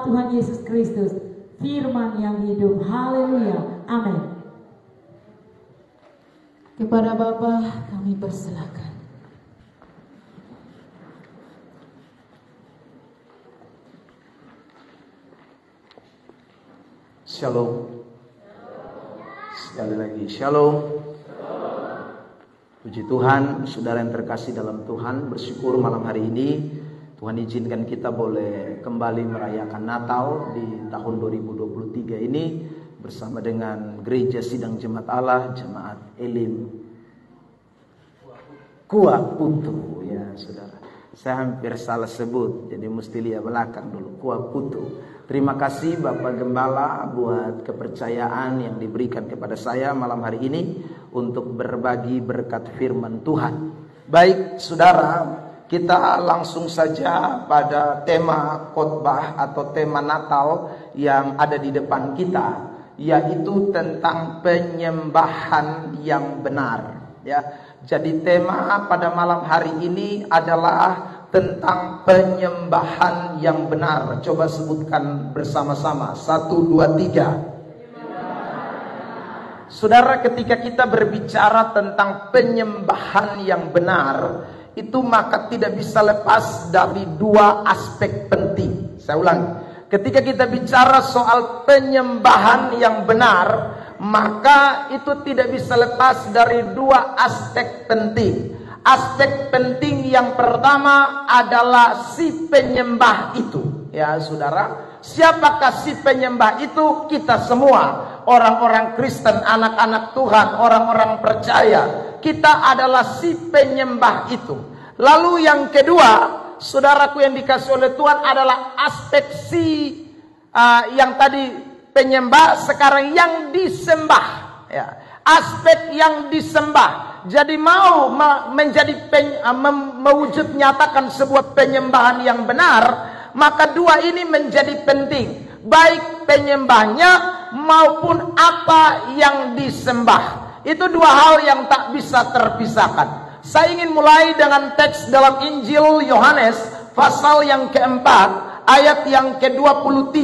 nama Tuhan Yesus Kristus, firman yang hidup. Haleluya. Amin. Kepada Bapa kami persilakan. Shalom. Sekali lagi shalom. Puji Tuhan, saudara yang terkasih dalam Tuhan, bersyukur malam hari ini Tuhan izinkan kita boleh kembali merayakan Natal di tahun 2023 ini bersama dengan Gereja Sidang Jemaat Allah, Jemaat Elim Kuah Putu, ya saudara. Saya hampir salah sebut, jadi mesti lihat belakang dulu. Kuah Putu. Terima kasih Bapak Gembala buat kepercayaan yang diberikan kepada saya malam hari ini untuk berbagi berkat firman Tuhan. Baik saudara, kita langsung saja pada tema khotbah atau tema Natal yang ada di depan kita, yaitu tentang penyembahan yang benar. Ya, jadi tema pada malam hari ini adalah tentang penyembahan yang benar. Coba sebutkan bersama-sama. 1, 2, 3. Saudara, ketika kita berbicara tentang penyembahan yang benar, itu maka tidak bisa lepas dari dua aspek penting. Saya ulangi. Ketika kita bicara soal penyembahan yang benar, maka itu tidak bisa lepas dari dua aspek penting. Aspek penting yang pertama adalah si penyembah itu. Ya saudara, siapakah si penyembah itu? Kita semua, orang-orang Kristen, anak-anak Tuhan, orang-orang percaya. Kita adalah si penyembah itu. Lalu yang kedua, saudaraku yang dikasih oleh Tuhan, adalah aspek si yang tadi penyembah, sekarang yang disembah. Ya, aspek yang disembah. Jadi mau menjadi mewujud nyatakan sebuah penyembahan yang benar, maka dua ini menjadi penting, baik penyembahnya maupun apa yang disembah. Itu dua hal yang tak bisa terpisahkan. Saya ingin mulai dengan teks dalam Injil Yohanes pasal yang keempat ayat yang ke-23.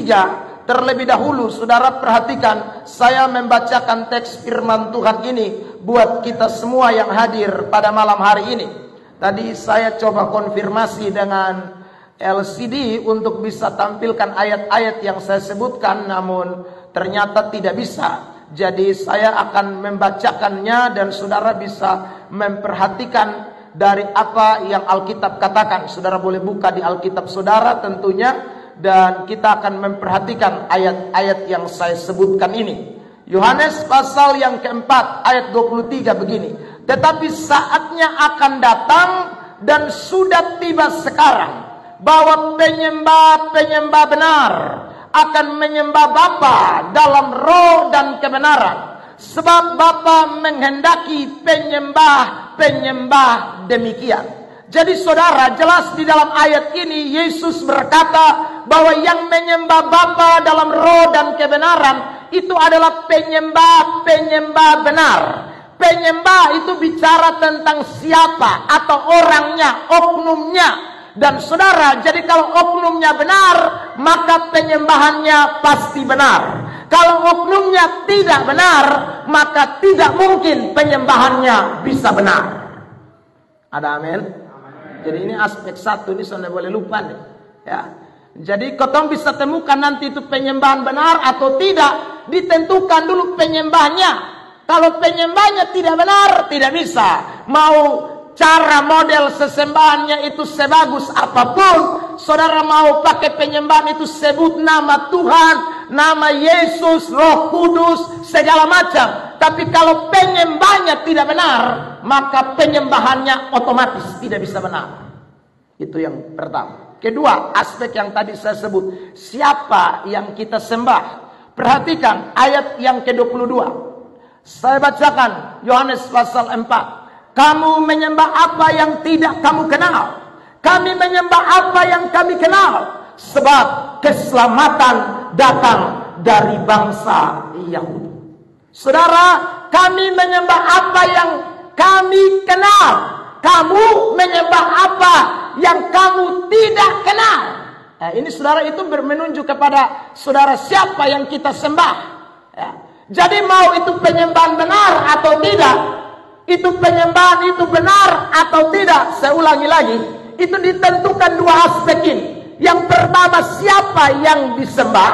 Terlebih dahulu saudara perhatikan, saya membacakan teks firman Tuhan ini buat kita semua yang hadir pada malam hari ini. Tadi saya coba konfirmasi dengan LCD untuk bisa tampilkan ayat-ayat yang saya sebutkan, namun ternyata tidak bisa. Jadi saya akan membacakannya dan saudara bisa memperhatikan dari apa yang Alkitab katakan. Saudara boleh buka di Alkitab saudara tentunya, dan kita akan memperhatikan ayat-ayat yang saya sebutkan ini. Yohanes pasal yang keempat ayat 23 begini. Tetapi saatnya akan datang dan sudah tiba sekarang, bahwa penyembah-penyembah benar akan menyembah Bapa dalam roh dan kebenaran. Sebab Bapa menghendaki penyembah-penyembah demikian. Jadi saudara, jelas di dalam ayat ini Yesus berkata bahwa yang menyembah Bapa dalam roh dan kebenaran itu adalah penyembah-penyembah benar. Penyembah itu bicara tentang siapa atau orangnya, oknumnya. Dan saudara, jadi kalau oknumnya benar, maka penyembahannya pasti benar. Kalau oknumnya tidak benar, maka tidak mungkin penyembahannya bisa benar. Ada amin? Jadi ini aspek satu, ini saudara boleh lupa nih. Ya. Jadi kau bisa temukan nanti itu penyembahan benar atau tidak, ditentukan dulu penyembahnya. Kalau penyembahnya tidak benar, tidak bisa. Mau cara model sesembahannya itu sebagus apapun, saudara mau pakai penyembahan itu sebut nama Tuhan, nama Yesus, Roh Kudus, segala macam. Tapi kalau penyembahnya tidak benar, maka penyembahannya otomatis tidak bisa benar. Itu yang pertama. Kedua, aspek yang tadi saya sebut, siapa yang kita sembah. Perhatikan ayat yang ke-22. Saya bacakan Yohanes pasal 4. Kamu menyembah apa yang tidak kamu kenal. Kami menyembah apa yang kami kenal. Sebab keselamatan datang dari bangsa Yahudi. Saudara, kami menyembah apa yang kami kenal. Kamu menyembah apa yang kamu tidak kenal. Ini saudara itu menunjuk kepada saudara siapa yang kita sembah. Ya. Jadi mau itu penyembahan benar atau tidak, itu penyembahan itu benar atau tidak, saya ulangi lagi, itu ditentukan dua aspek ini. Yang pertama siapa yang disembah,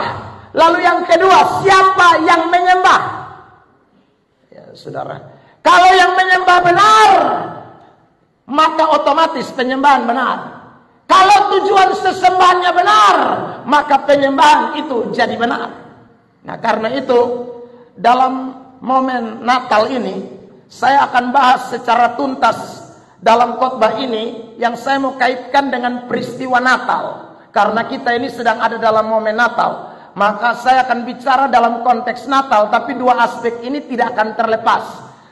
lalu yang kedua siapa yang menyembah. Ya saudara, kalau yang menyembah benar, maka otomatis penyembahan benar. Kalau tujuan sesembahannya benar, maka penyembahan itu jadi benar. Nah karena itu dalam momen Natal ini saya akan bahas secara tuntas dalam khotbah ini yang saya mau kaitkan dengan peristiwa Natal. Karena kita ini sedang ada dalam momen Natal, maka saya akan bicara dalam konteks Natal, tapi dua aspek ini tidak akan terlepas.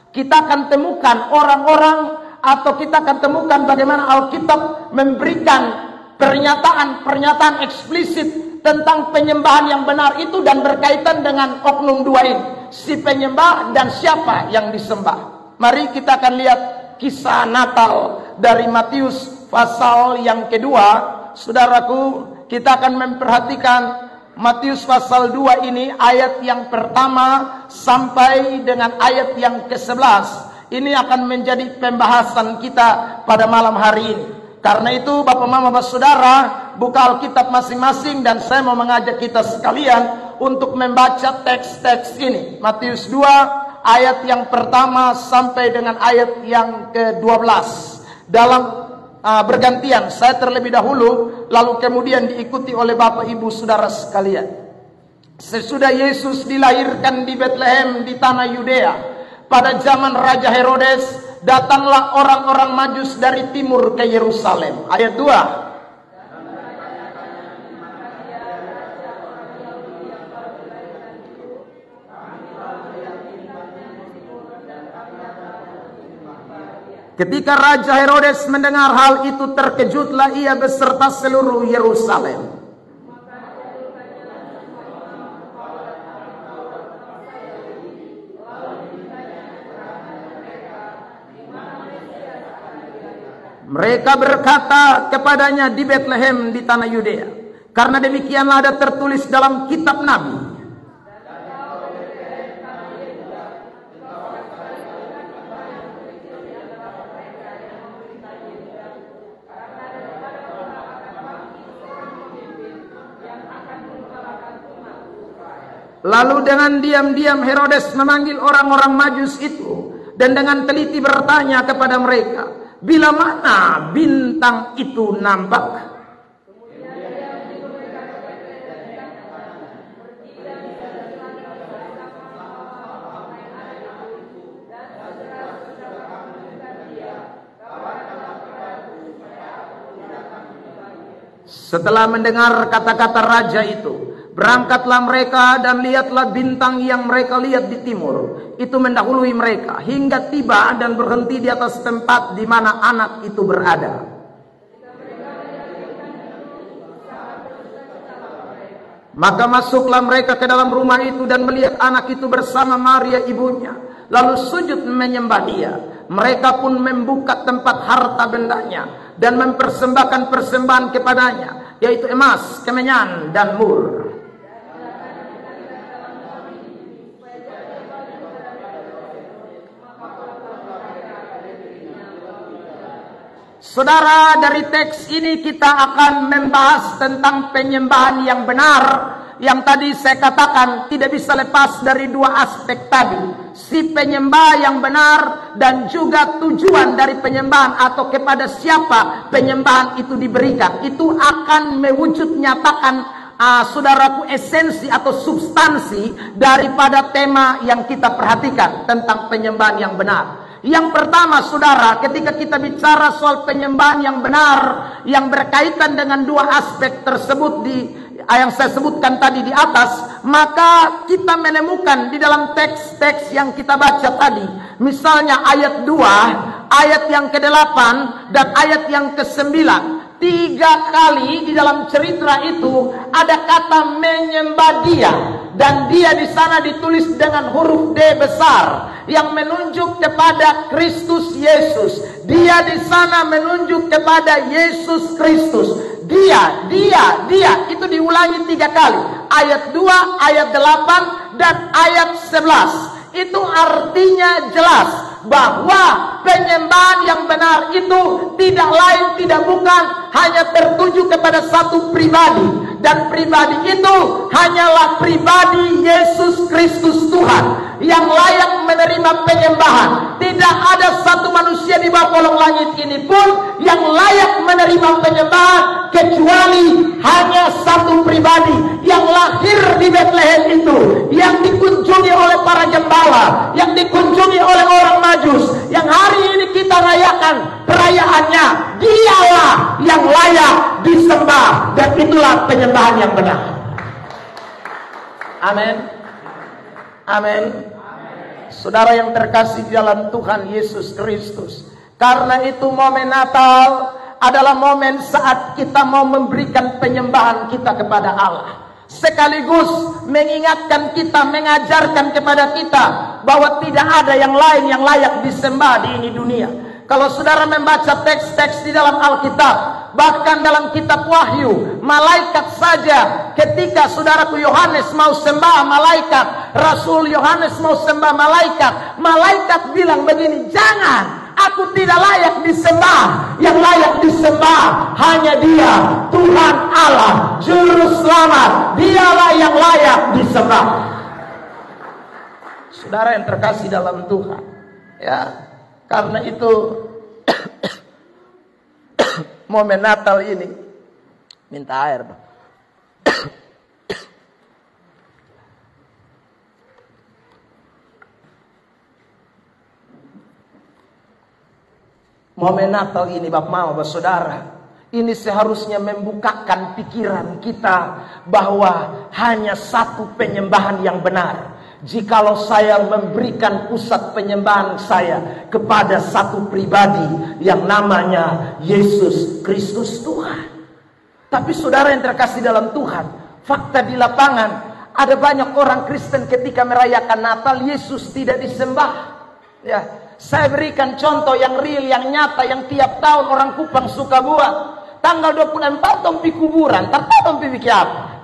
Kita akan temukan orang-orang atau kita akan temukan bagaimana Alkitab memberikan pernyataan eksplisit tentang penyembahan yang benar itu dan berkaitan dengan oknum dua ini, si penyembah dan siapa yang disembah. Mari kita akan lihat kisah Natal dari Matius pasal yang kedua. Saudaraku, kita akan memperhatikan Matius pasal 2 ini ayat yang pertama sampai dengan ayat yang ke-11. Ini akan menjadi pembahasan kita pada malam hari ini. Karena itu Bapak Mama Bapak Saudara, buka Alkitab masing-masing dan saya mau mengajak kita sekalian untuk membaca teks-teks ini. Matius 2 ayat yang pertama sampai dengan ayat yang ke-12. Dalam bergantian, saya terlebih dahulu lalu kemudian diikuti oleh Bapak Ibu Saudara sekalian. Sesudah Yesus dilahirkan di Betlehem di tanah Yudea, pada zaman Raja Herodes, datanglah orang-orang Majus dari timur ke Yerusalem. Ayat 2. Ketika Raja Herodes mendengar hal itu, terkejutlah ia beserta seluruh Yerusalem. Mereka berkata kepadanya, di Betlehem di tanah Yudea. Karena demikianlah ada tertulis dalam kitab Nabi. Lalu dengan diam-diam Herodes memanggil orang-orang Majus itu dan dengan teliti bertanya kepada mereka, bila mana bintang itu nampak? Setelah mendengar kata-kata raja itu, berangkatlah mereka dan lihatlah bintang yang mereka lihat di timur. Itu mendahului mereka hingga tiba dan berhenti di atas tempat di mana anak itu berada. Maka masuklah mereka ke dalam rumah itu dan melihat anak itu bersama Maria ibunya. Lalu sujud menyembah dia. Mereka pun membuka tempat harta bendanya dan mempersembahkan persembahan kepadanya, yaitu emas, kemenyan, dan mur. Saudara, dari teks ini kita akan membahas tentang penyembahan yang benar, yang tadi saya katakan tidak bisa lepas dari dua aspek tadi. Si penyembah yang benar dan juga tujuan dari penyembahan atau kepada siapa penyembahan itu diberikan. Itu akan mewujud nyatakan saudaraku esensi atau substansi daripada tema yang kita perhatikan tentang penyembahan yang benar. Yang pertama saudara, ketika kita bicara soal penyembahan yang benar yang berkaitan dengan dua aspek tersebut yang saya sebutkan tadi di atas, maka kita menemukan di dalam teks-teks yang kita baca tadi, misalnya ayat 2, ayat yang ke-8 dan ayat yang ke-9. 3 kali di dalam cerita itu ada kata menyembah dia, dan dia di sana ditulis dengan huruf D besar yang menunjuk kepada Kristus Yesus. Dia di sana menunjuk kepada Yesus Kristus. dia. Itu diulangi 3 kali. Ayat 2, ayat 8, dan ayat 11. Itu artinya jelas bahwa penyembahan yang benar itu tidak lain tidak bukan hanya tertuju kepada satu pribadi, dan pribadi itu hanyalah pribadi Yesus Kristus Tuhan yang layak menerima penyembahan. Tidak ada satu manusia di bawah kolong langit ini pun yang layak menerima penyembahan kecuali hanya satu pribadi yang lahir di Bethlehem itu, yang dikunjungi oleh para gembala, yang dikunjungi oleh orang Majus, yang hari ini kita rayakan perayaannya. Dialah yang layak disembah, dan itulah penyembahan yang benar. Amin. Amin. Saudara yang terkasih di dalam Tuhan Yesus Kristus, karena itu momen Natal adalah momen saat kita mau memberikan penyembahan kita kepada Allah, sekaligus mengingatkan kita, mengajarkan kepada kita bahwa tidak ada yang lain yang layak disembah di ini dunia. Kalau saudara membaca teks-teks di dalam Alkitab, bahkan dalam kitab Wahyu, malaikat saja ketika saudaraku Yohanes mau sembah malaikat, Rasul Yohanes mau sembah malaikat, malaikat bilang begini, jangan, aku tidak layak disembah. Yang layak disembah hanya Dia, Tuhan Allah, Juru Selamat. Dialah yang layak disembah. Saudara yang terkasih dalam Tuhan, ya, karena itu momen Natal ini, minta air dong. Momen Natal ini Bapak Mama, Bapak Saudara, ini seharusnya membukakan pikiran kita bahwa hanya satu penyembahan yang benar. Jikalau saya memberikan pusat penyembahan saya kepada satu pribadi yang namanya Yesus Kristus Tuhan. Tapi saudara yang terkasih dalam Tuhan, fakta di lapangan, ada banyak orang Kristen ketika merayakan Natal, Yesus tidak disembah. Ya, saya berikan contoh yang real, yang nyata, yang tiap tahun orang Kupang suka buat. Tanggal 24 dong pi kuburan, tertawa pi bikin apa?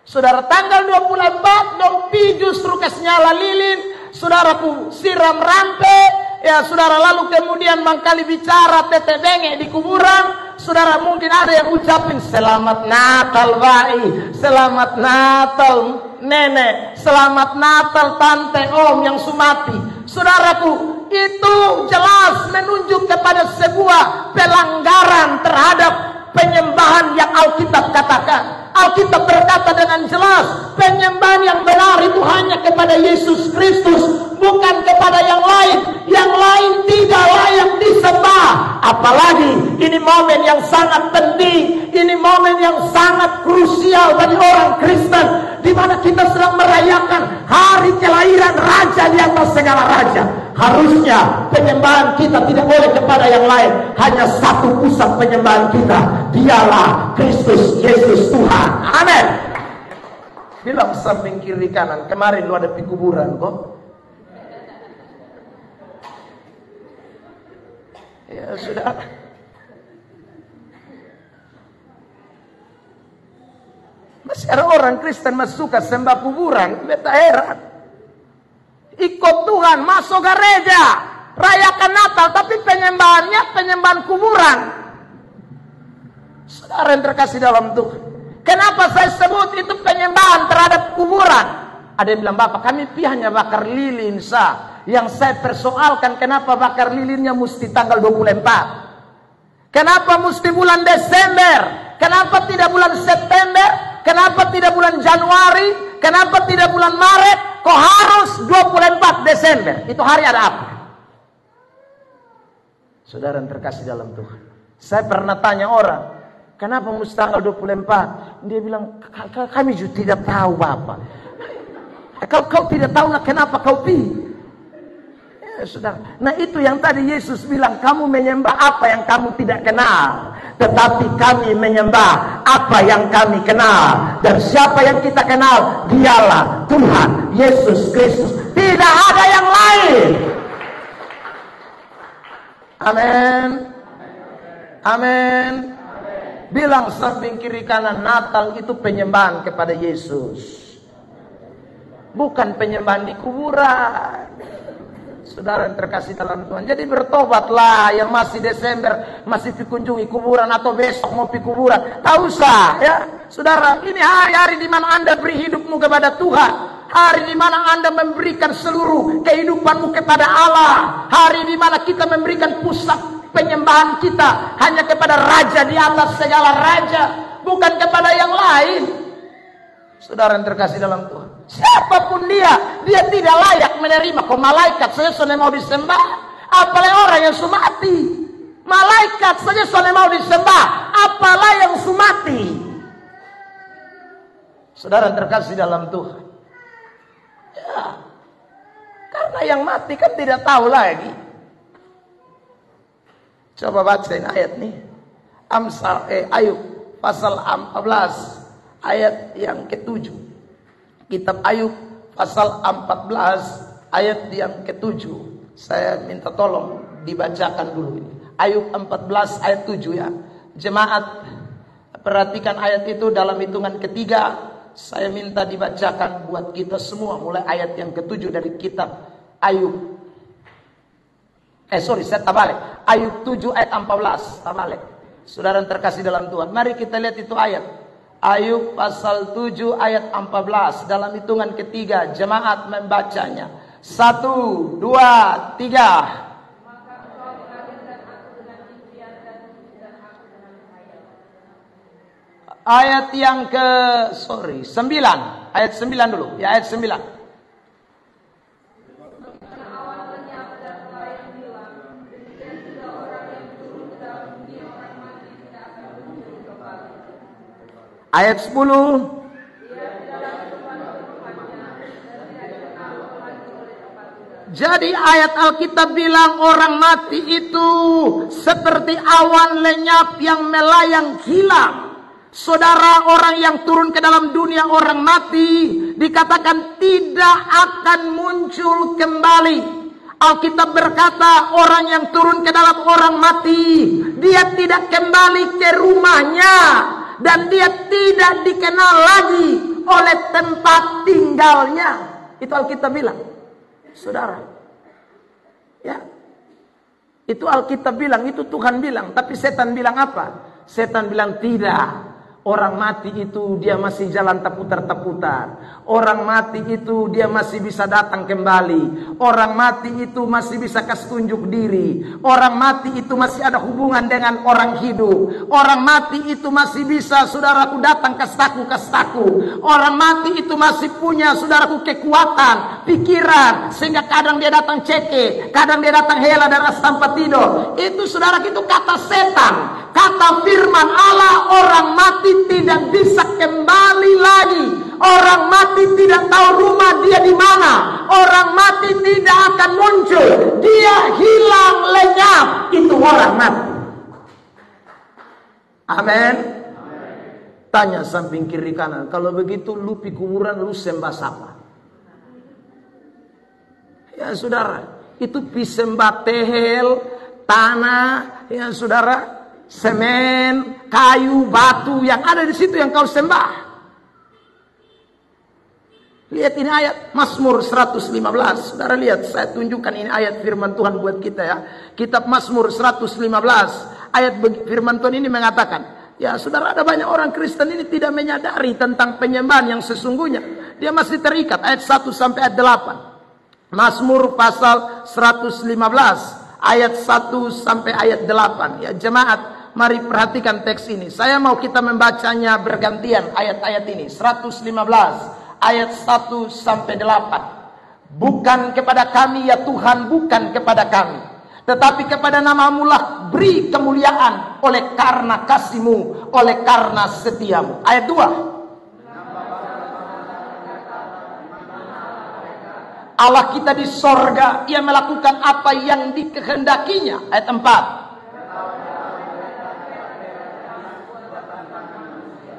Saudara, tanggal 24 dong pi justru kesnyala lilin, saudaraku siram rampe, ya saudara, lalu kemudian mangkali bicara tete benge di kuburan. Saudara, mungkin ada yang ucapin selamat Natal Bayi, selamat Natal Nenek, selamat Natal Tante Om yang sumati. Saudaraku, itu jelas menunjuk kepada sebuah pelanggaran terhadap penyembahan yang Alkitab katakan. Alkitab berkata dengan jelas, penyembahan yang benar itu hanya kepada Yesus Kristus, bukan kepada yang lain. Yang lain tidak layak disembah. Apalagi ini momen yang sangat penting, ini momen yang sangat krusial bagi orang Kristen, di mana kita sedang merayakan hari kelahiran Raja di atas segala raja. Harusnya penyembahan kita tidak boleh kepada yang lain, hanya satu pusat penyembahan kita, Dialah Kristus Yesus Tuhan. Amin. Bilang samping kiri kanan, kemarin lu ada di kuburan kok. Ya sudah. Masih ada orang Kristen masih suka sembah kuburan, beta heran. Ikut Tuhan, masuk gereja, rayakan Natal, tapi penyembahannya penyembahan kuburan. Saudara yang terkasih dalam Tuhan, kenapa saya sebut itu penyembahan terhadap kuburan? Ada yang bilang, Bapak, kami hanya bakar lilin sah. Yang saya persoalkan, kenapa bakar lilinnya mesti tanggal 24? Kenapa mesti bulan Desember? Kenapa tidak bulan September? Kenapa tidak bulan Januari? Kenapa tidak bulan Maret? Kok harus 24 Desember? Itu hari ada apa? Saudara yang terkasih dalam Tuhan, saya pernah tanya orang, kenapa mesti tanggal 24? Dia bilang, kami juga tidak tahu Bapak. Kau tidak tahu kenapa kau pilih? Ya, saudara. Nah itu yang tadi Yesus bilang, kamu menyembah apa yang kamu tidak kenal. Tetapi kami menyembah apa yang kami kenal. Dan siapa yang kita kenal? Dialah Tuhan Yesus Kristus. Tidak ada yang lain. Amin. Amin. Bilang samping kiri kanan, Natal itu penyembahan kepada Yesus. Bukan penyembahan di kuburan. Saudara yang terkasih dalam Tuhan. Jadi bertobatlah yang masih Desember, masih dikunjungi kuburan atau besok mau pergi kuburan. Tak usah ya. Saudara, ini hari-hari di mana Anda beri hidupmu kepada Tuhan. Hari di mana Anda memberikan seluruh kehidupanmu kepada Allah. Hari di mana kita memberikan pusat penyembahan kita hanya kepada Raja di atas segala raja, bukan kepada yang lain. Saudara yang terkasih dalam Tuhan, siapapun dia tidak layak menerima. Kok malaikat saja sudah mau disembah, apalagi orang yang sumati. Malaikat saja sudah mau disembah, apalagi yang sumati. Saudara yang terkasih dalam Tuhan, ya, karena yang mati kan tidak tahu lagi. Coba bacain ayat nih. Ayub pasal 14 ayat yang ke-7. Kitab Ayub pasal 14 ayat yang ke-7. Saya minta tolong dibacakan dulu ini. Ayub 14 ayat 7 ya. Jemaat perhatikan ayat itu dalam hitungan ketiga. Saya minta dibacakan buat kita semua mulai ayat yang ke-7 dari kitab Ayub. Saya tabalik. Ayub 7 ayat 14. Tabalik. Saudara yang terkasih dalam Tuhan, mari kita lihat itu ayat. Ayub pasal 7 ayat 14. Dalam hitungan ketiga, jemaat membacanya. 1, 2, 3. Ayat yang ke 9. Ayat 9 dulu. Ya, ayat 9. Ayat 10. Jadi ayat Alkitab bilang orang mati itu seperti awan lenyap yang melayang hilang. Saudara, orang yang turun ke dalam dunia orang mati dikatakan tidak akan muncul kembali. Alkitab berkata orang yang turun ke dalam orang mati, dia tidak kembali ke rumahnya. Dan dia tidak dikenal lagi oleh tempat tinggalnya. Itu Alkitab bilang. Saudara. Ya. Itu Alkitab bilang, itu Tuhan bilang. Tapi setan bilang apa? Setan bilang tidak. Orang mati itu dia masih jalan terputar-terputar. Orang mati itu dia masih bisa datang kembali. Orang mati itu masih bisa kasih tunjuk diri. Orang mati itu masih ada hubungan dengan orang hidup. Orang mati itu masih bisa, saudaraku, datang ke staku. Orang mati itu masih punya, saudaraku, kekuatan, pikiran. Sehingga kadang dia datang ceke, kadang dia datang hela dan rasa tanpa tidur. Itu saudara, itu kata setan. Kata firman Allah, orang mati tidak bisa kembali lagi. Orang mati tidak tahu rumah dia di mana. Orang mati tidak akan muncul. Dia hilang lenyap. Itu orang mati. Amin. Tanya samping kiri kanan, kalau begitu lu pi kuburan lu sembah siapa? Ya saudara, itu pi sembah tehel, tanah, ya saudara, semen, kayu, batu yang ada di situ yang kau sembah. Lihat ini ayat Mazmur 115. Saudara lihat, saya tunjukkan ini ayat firman Tuhan buat kita ya. Kitab Mazmur 115. Ayat firman Tuhan ini mengatakan, ya saudara, ada banyak orang Kristen ini tidak menyadari tentang penyembahan yang sesungguhnya. Dia masih terikat ayat 1 sampai ayat 8. Mazmur pasal 115 ayat 1 sampai ayat 8. Ya jemaat, mari perhatikan teks ini. Saya mau kita membacanya bergantian ayat-ayat ini. 115 ayat 1 sampai 8. Bukan kepada kami ya Tuhan, bukan kepada kami, tetapi kepada namamu lah beri kemuliaan oleh karena kasih-Mu, oleh karena setiamu. Ayat 2. Allah kita di sorga, Ia melakukan apa yang dikehendakinya. Ayat 4.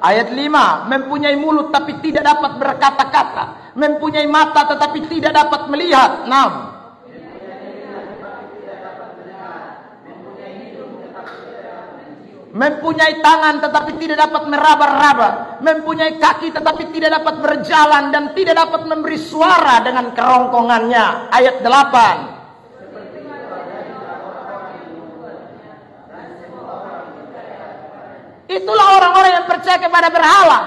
Ayat 5. Mempunyai mulut tapi tidak dapat berkata-kata, mempunyai mata tetapi tidak dapat melihat. 6. mempunyai tangan tetapi tidak dapat meraba-raba, mempunyai kaki tetapi tidak dapat berjalan dan tidak dapat memberi suara dengan kerongkongannya. Ayat 8. Itulah orang-orang yang percaya kepada berhala.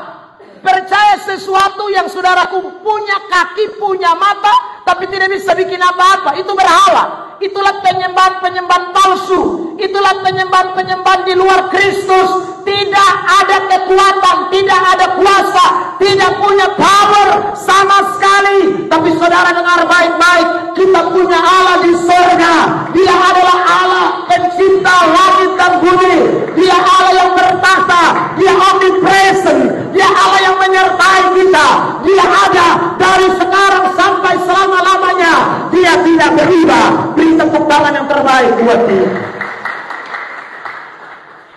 Percaya sesuatu yang saudaraku punya kaki, punya mata, tapi tidak bisa bikin apa-apa. Itu berhala. Itulah penyembahan-penyembahan palsu. Itulah penyembahan-penyembahan di luar Kristus. Tidak ada kekuatan, tidak ada kuasa, tidak punya power sama sekali. Tapi saudara dengar baik-baik, kita punya Allah di surga. Dia adalah Allah pencipta langit dan bumi. Dia Allah yang bertahta. Dia omnipresent. Dia Allah yang menyertai kita. Dia ada dari sekarang sampai selama-lamanya. Dia tidak berubah. Beri tepuk tangan yang terbaik buat dia.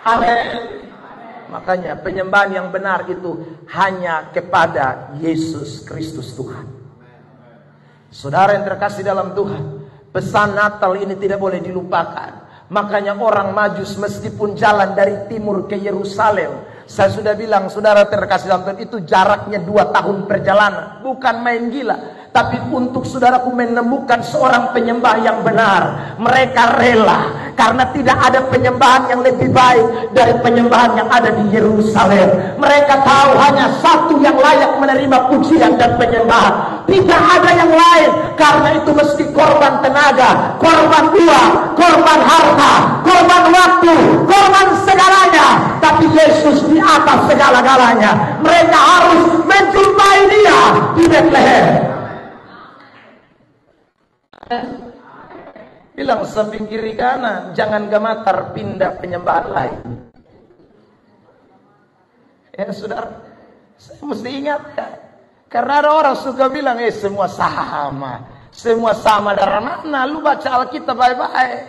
Amin. Makanya penyembahan yang benar itu hanya kepada Yesus Kristus Tuhan. Saudara yang terkasih dalam Tuhan, pesan Natal ini tidak boleh dilupakan. Makanya orang Majus meskipun jalan dari timur ke Yerusalem, saya sudah bilang saudara terkasih dalam Tuhan, itu jaraknya 2 tahun perjalanan. Bukan main gila. Tapi untuk saudaraku menemukan seorang penyembah yang benar, mereka rela. Karena tidak ada penyembahan yang lebih baik dari penyembahan yang ada di Yerusalem. Mereka tahu hanya satu yang layak menerima pujian dan penyembahan. Tidak ada yang lain. Karena itu mesti korban tenaga, korban uang, korban harta, korban waktu, korban segalanya. Tapi Yesus di atas segala-galanya. Mereka harus menjumpai dia di Bethlehem. Bilang samping kiri kanan, jangan gematar pindah penyembahan lain. Ya saudara, saya mesti ingatkan. Karena ada orang suka bilang, semua sama. Semua sama dari mana? Lu baca Alkitab baik-baik.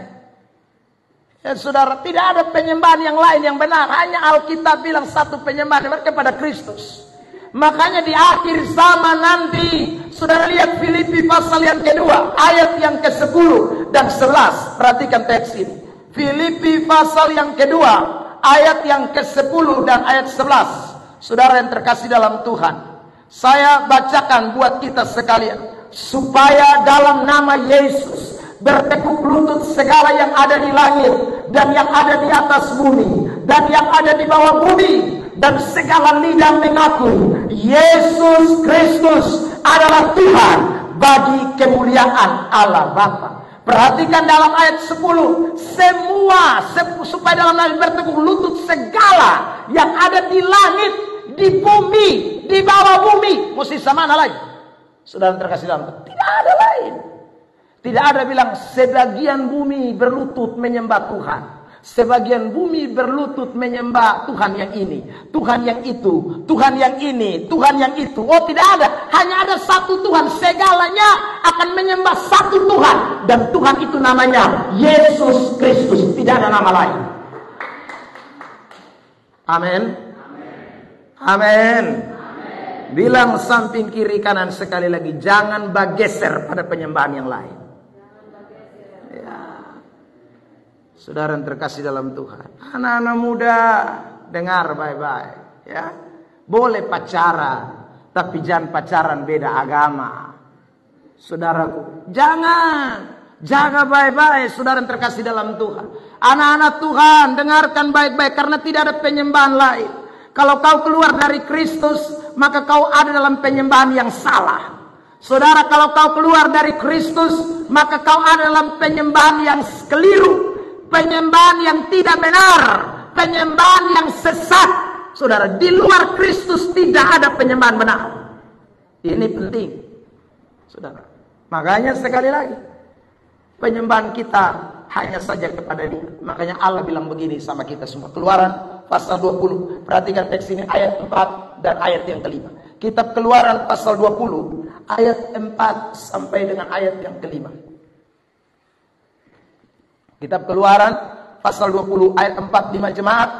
Ya saudara, tidak ada penyembahan yang lain yang benar. Hanya Alkitab bilang satu penyembahan kepada Kristus. Makanya di akhir zaman nanti, saudara lihat Filipi pasal yang kedua, ayat yang ke-10 dan 11. Perhatikan teks ini. Filipi pasal yang kedua, ayat yang ke-10 dan ayat 11. Saudara yang terkasih dalam Tuhan, saya bacakan buat kita sekalian. Supaya dalam nama Yesus bertekuk lutut segala yang ada di langit dan yang ada di atas bumi dan yang ada di bawah bumi, dan segala lidah mengaku Yesus Kristus adalah Tuhan bagi kemuliaan Allah Bapa. Perhatikan dalam ayat 10, supaya dalam ayat bertekuk lutut segala yang ada di langit, di bumi, di bawah bumi. Mesti sama mana lagi? Saudara terkasih dalam Tuhan, tidak ada lain. Tidak ada bilang sebagian bumi berlutut menyembah Tuhan, sebagian bumi berlutut menyembah Tuhan yang ini, Tuhan yang itu, Tuhan yang ini, Tuhan yang itu. Oh, tidak ada. Hanya ada satu Tuhan. Segalanya akan menyembah satu Tuhan. Dan Tuhan itu namanya Yesus Kristus. Tidak ada nama lain. Amin. Amin. Bilang samping kiri kanan sekali lagi, jangan bergeser pada penyembahan yang lain. Saudara yang terkasih dalam Tuhan, anak-anak muda, dengar baik-baik, ya. Boleh pacaran, tapi jangan pacaran beda agama. Saudaraku, jangan. Jaga baik-baik, saudara yang terkasih dalam Tuhan. Anak-anak Tuhan, dengarkan baik-baik, karena tidak ada penyembahan lain. Kalau kau keluar dari Kristus, maka kau ada dalam penyembahan yang salah. Saudara, kalau kau keluar dari Kristus, maka kau ada dalam penyembahan yang keliru. Penyembahan yang tidak benar, penyembahan yang sesat. Saudara, di luar Kristus tidak ada penyembahan benar. Ini penting, saudara. Makanya sekali lagi, penyembahan kita hanya saja kepada Dia. Makanya Allah bilang begini sama kita semua. Keluaran pasal 20. Perhatikan teks ini, ayat 4 dan ayat yang kelima. Kitab Keluaran pasal 20, ayat 4 sampai dengan ayat yang kelima. Kitab Keluaran pasal 20 ayat 4, 5 jemaat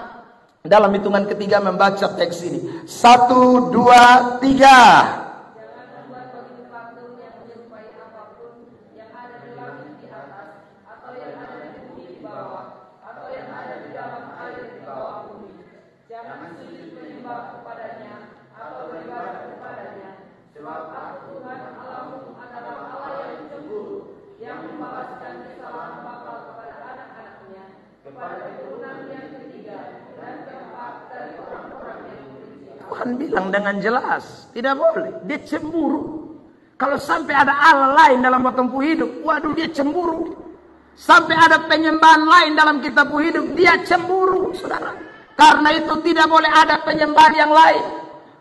dalam hitungan ketiga membaca teks ini. 1, 2, 3. bilang dengan jelas, tidak boleh. Dia cemburu. Kalau sampai ada Allah lain dalam waktu hidup, waduh dia cemburu. Sampai ada penyembahan lain dalam kitabmu hidup, dia cemburu, saudara. Karena itu tidak boleh ada penyembahan yang lain.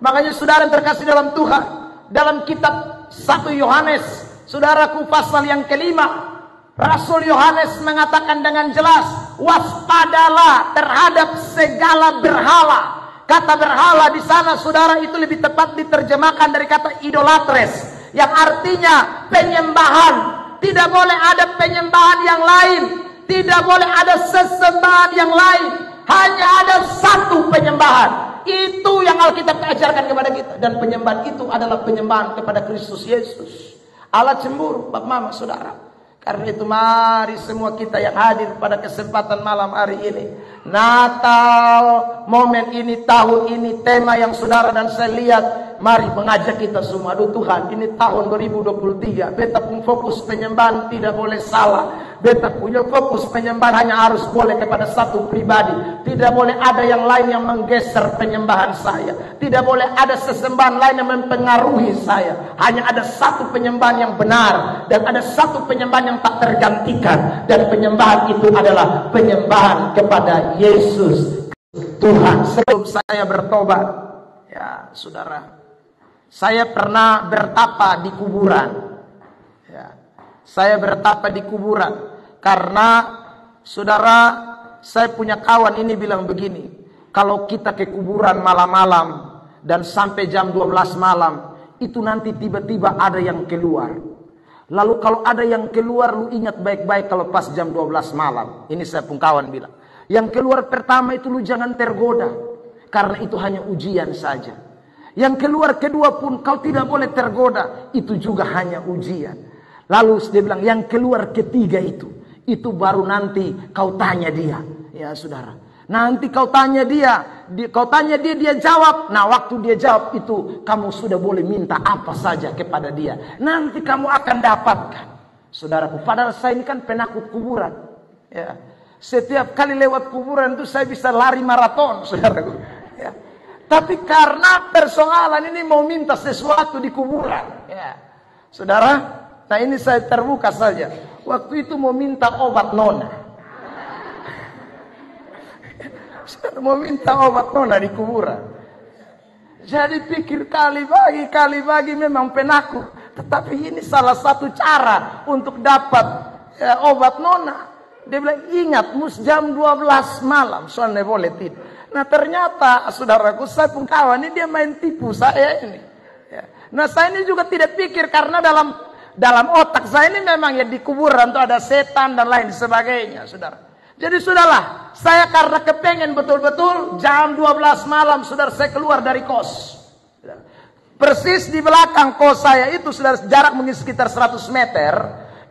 Makanya saudara yang terkasih dalam Tuhan, dalam kitab 1 Yohanes, saudaraku, pasal yang kelima, Rasul Yohanes mengatakan dengan jelas, waspadalah terhadap segala berhala. Kata berhala di sana, saudara, itu lebih tepat diterjemahkan dari kata idolatres, yang artinya penyembahan. Tidak boleh ada penyembahan yang lain. Tidak boleh ada sesembahan yang lain. Hanya ada satu penyembahan. Itu yang Alkitab ajarkan kepada kita. Dan penyembahan itu adalah penyembahan kepada Kristus Yesus. Allah cemburu, Bapak Mama, saudara. Karena itu mari semua kita yang hadir pada kesempatan malam hari ini, Natal, momen ini, tahun ini, tema yang saudara dan saya lihat, mari mengajak kita semua. Aduh Tuhan, ini tahun 2023, beta pun fokus penyembahan tidak boleh salah. Beta punya fokus penyembahan hanya harus boleh kepada satu pribadi. Tidak boleh ada yang lain yang menggeser penyembahan saya. Tidak boleh ada sesembahan lain yang mempengaruhi saya. Hanya ada satu penyembahan yang benar, dan ada satu penyembahan yang tak tergantikan. Dan penyembahan itu adalah penyembahan kepada Yesus Tuhan. Sebelum saya bertobat, ya saudara, saya pernah bertapa di kuburan. Ya, saya bertapa di kuburan karena saudara, saya punya kawan ini bilang begini, kalau kita ke kuburan malam-malam dan sampai jam 12 malam, itu nanti tiba-tiba ada yang keluar. Lalu kalau ada yang keluar, lu ingat baik-baik kalau pas jam 12 malam. Ini saya pun kawan bilang, yang keluar pertama itu lu jangan tergoda, karena itu hanya ujian saja. Yang keluar kedua pun kau tidak boleh tergoda, itu juga hanya ujian. Lalu dia bilang yang keluar ketiga itu baru nanti kau tanya dia. Ya saudara, nanti kau tanya dia, dia jawab. Nah waktu dia jawab itu kamu sudah boleh minta apa saja kepada dia. Nanti kamu akan dapatkan. Saudaraku, padahal saya ini kan penakut kuburan. Ya, setiap kali lewat kuburan itu saya bisa lari maraton, saudaraku. Ya. Tapi karena persoalan ini mau minta sesuatu di kuburan. Ya. Saudara, nah ini saya terbuka saja. Waktu itu mau minta obat nona. Saya mau minta obat nona di kuburan. Jadi pikir kali bagi memang penakut. Tetapi ini salah satu cara untuk dapat obat nona. Dia bilang ingat jam 12 malam soalnya boleh tidur. Nah ternyata saudaraku, saya pun kawan ini dia main tipu saya ini. Ya. Nah saya ini juga tidak pikir karena dalam otak saya ini memang ya di kuburan itu ada setan dan lain sebagainya, saudara. Jadi sudahlah, saya karena kepengen betul-betul jam 12 malam, saudara, saya keluar dari kos. Persis di belakang kos saya itu, saudara, jarak mungkin sekitar 100 meter,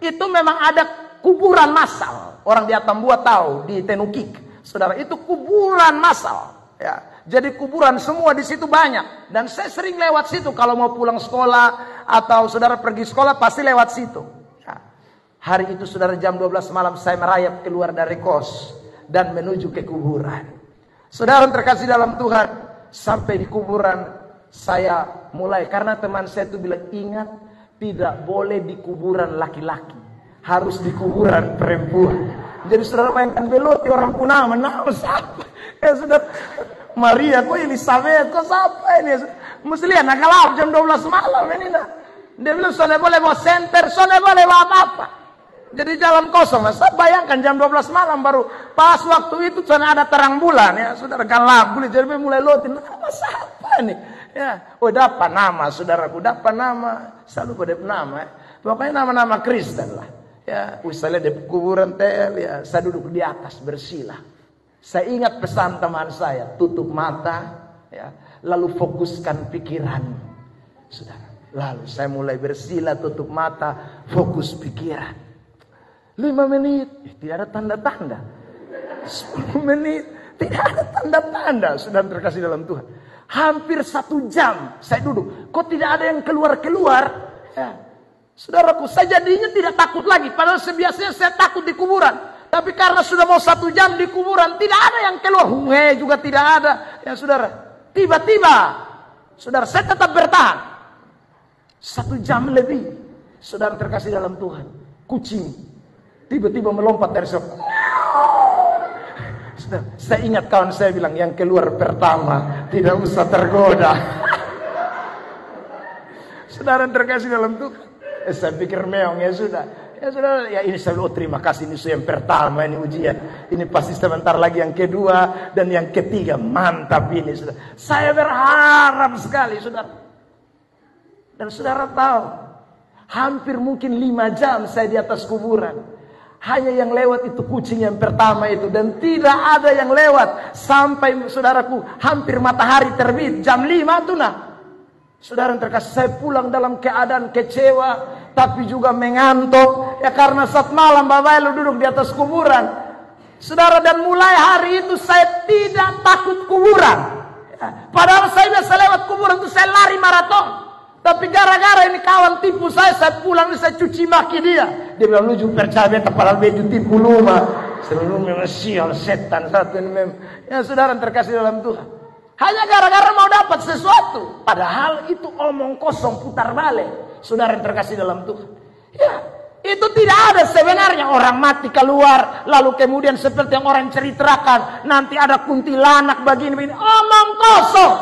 itu memang ada kuburan massal. Orang di Atambua tahu, di Tenukik. Saudara, itu kuburan massal. Ya, jadi kuburan semua di situ banyak. Dan saya sering lewat situ kalau mau pulang sekolah atau saudara pergi sekolah pasti lewat situ. Ya. Hari itu saudara jam 12 malam saya merayap keluar dari kos dan menuju ke kuburan. Saudara terkasih dalam Tuhan, sampai di kuburan saya mulai, karena teman saya itu bilang ingat tidak boleh di kuburan laki-laki, harus di kuburan perempuan. Jadi saudara bayangkan Belotti orang Punama, nama siapa? Ya saudara, Maria, kok Elizabeth, kok siapa ini? Mesti lihat, nak kalap jam 12 malam ini nak. Dia bilang, soalnya boleh bawa senter, soalnya boleh bawa apa-apa. Jadi jalan kosong. Saya bayangkan jam 12 malam baru pas waktu itu soalnya ada terang bulan ya, saudara kalap, boleh jadi mulai lotin, nama siapa ini? Ya, oh dapat nama, saudaraku, dapat nama, selalu pada nama. Ya. Pokoknya nama-nama Kristen lah. Ya, misalnya di kuburan tel, ya, saya duduk di atas bersila. Saya ingat pesan teman saya, tutup mata, ya, lalu fokuskan pikiran, saudara. Lalu saya mulai bersila, tutup mata, fokus pikiran. 5 menit, tidak ada tanda-tanda. 10 menit, tidak ada tanda-tanda. Saudara terkasih dalam Tuhan. Hampir 1 jam saya duduk. Kok tidak ada yang keluar-keluar? Ya. Saudaraku, saya jadinya tidak takut lagi. Padahal sebiasanya saya takut di kuburan. Tapi karena sudah mau 1 jam di kuburan, tidak ada yang keluar. Hunge juga tidak ada. Ya saudara, tiba-tiba Saudara, saya tetap bertahan. 1 jam lebih. Saudara terkasih dalam Tuhan, kucing tiba-tiba melompat dari sofa. Saya ingat kawan saya bilang, yang keluar pertama tidak usah tergoda. Saudara terkasih dalam Tuhan, saya pikir meong, ya sudah. Ya sudah, ya ini saya bilang, oh terima kasih, ini yang pertama, ini ujian. Ini pasti sebentar lagi yang kedua dan yang ketiga. Mantap ini, saudara. Saya berharap sekali, saudara. Dan saudara tahu, hampir mungkin 5 jam saya di atas kuburan. Hanya yang lewat itu kucing yang pertama itu. Dan tidak ada yang lewat sampai, saudaraku, hampir matahari terbit. Jam 5 tuh nah. Saudara yang terkasih, saya pulang dalam keadaan kecewa, tapi juga mengantuk. Ya karena saat malam Bapak Elu duduk di atas kuburan. Saudara, dan mulai hari itu saya tidak takut kuburan. Ya, padahal saya biasa lewat kuburan itu saya lari maraton. Tapi gara-gara ini kawan tipu saya pulang saya cuci maki dia. Dia bilang, lu juga percaya beta padahal beta tipu luma. Selalu memang sial setan satu ini memang. Ya saudara yang terkasih dalam Tuhan. Hanya gara-gara mau dapat sesuatu. Padahal itu omong kosong putar balik. Saudara yang terkasih dalam Tuhan. Ya, itu tidak ada sebenarnya orang mati keluar. Lalu kemudian seperti yang orang ceritakan. Nanti ada kuntilanak begini-begini. Omong kosong.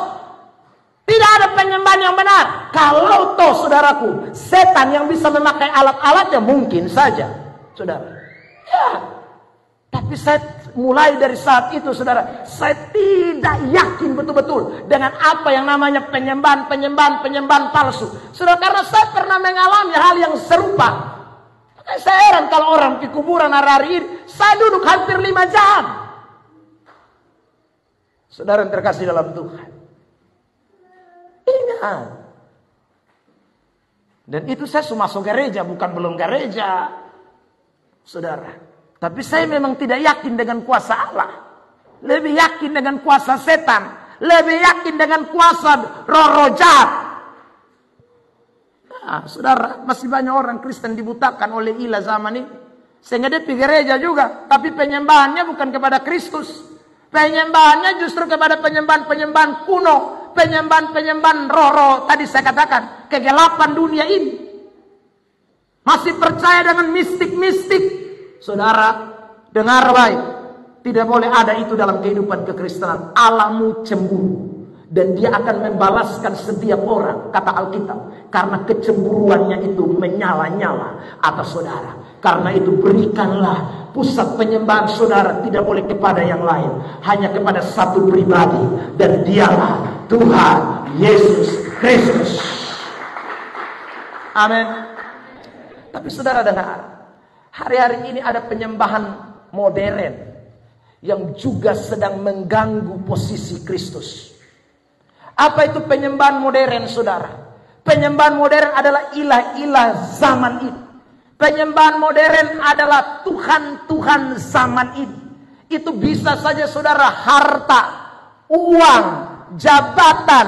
Tidak ada penyembahan yang benar. Kalau toh saudaraku, setan yang bisa memakai alat-alatnya mungkin saja. Saudara. Ya. Tapi saya mulai dari saat itu, saudara, saya tidak yakin betul-betul dengan apa yang namanya penyembahan palsu. Saudara, karena saya pernah mengalami hal yang serupa. Makanya saya heran kalau orang di kuburan hari ini, saya duduk hampir 5 jam. Saudara yang terkasih dalam Tuhan. Ingat. Dan itu saya masuk gereja, bukan belum gereja. Saudara. Tapi saya memang tidak yakin dengan kuasa Allah. Lebih yakin dengan kuasa setan. Lebih yakin dengan kuasa roh-roh jahat. Nah, saudara, masih banyak orang Kristen dibutakan oleh ilah zaman ini. Sehingga dia pergi gereja juga. Tapi penyembahannya bukan kepada Kristus. Penyembahannya justru kepada penyembahan kuno. Penyembahan roh-roh. Tadi saya katakan, kegelapan dunia ini. Masih percaya dengan mistik-mistik. Saudara, dengar baik. Tidak boleh ada itu dalam kehidupan kekristenan. Allahmu cemburu. Dan dia akan membalaskan setiap orang, kata Alkitab. Karena kecemburuannya itu menyala-nyala atas saudara. Karena itu berikanlah pusat penyembahan saudara tidak boleh kepada yang lain. Hanya kepada satu pribadi. Dan dialah Tuhan Yesus Kristus. Amin. Tapi saudara dengar. Hari-hari ini ada penyembahan modern yang juga sedang mengganggu posisi Kristus. Apa itu penyembahan modern, saudara? Penyembahan modern adalah ilah-ilah zaman ini. Penyembahan modern adalah Tuhan-Tuhan zaman ini. Itu bisa saja, saudara, harta, uang, jabatan,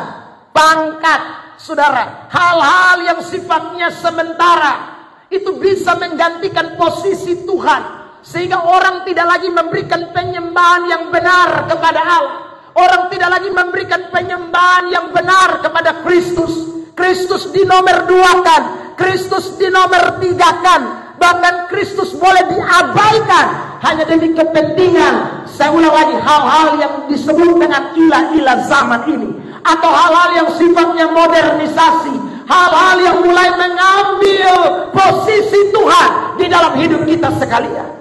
pangkat, saudara. Hal-hal yang sifatnya sementara. Itu bisa menggantikan posisi Tuhan. Sehingga orang tidak lagi memberikan penyembahan yang benar kepada Allah. Orang tidak lagi memberikan penyembahan yang benar kepada Kristus. Kristus dinomor 2-kan. Kristus dinomor 3-kan. Bahkan Kristus boleh diabaikan. Hanya demi kepentingan. Saya ulang lagi, hal-hal yang disebut dengan ilah-ilah zaman ini. Atau hal-hal yang sifatnya modernisasi. Hal-hal yang mulai mengambil posisi Tuhan di dalam hidup kita sekalian.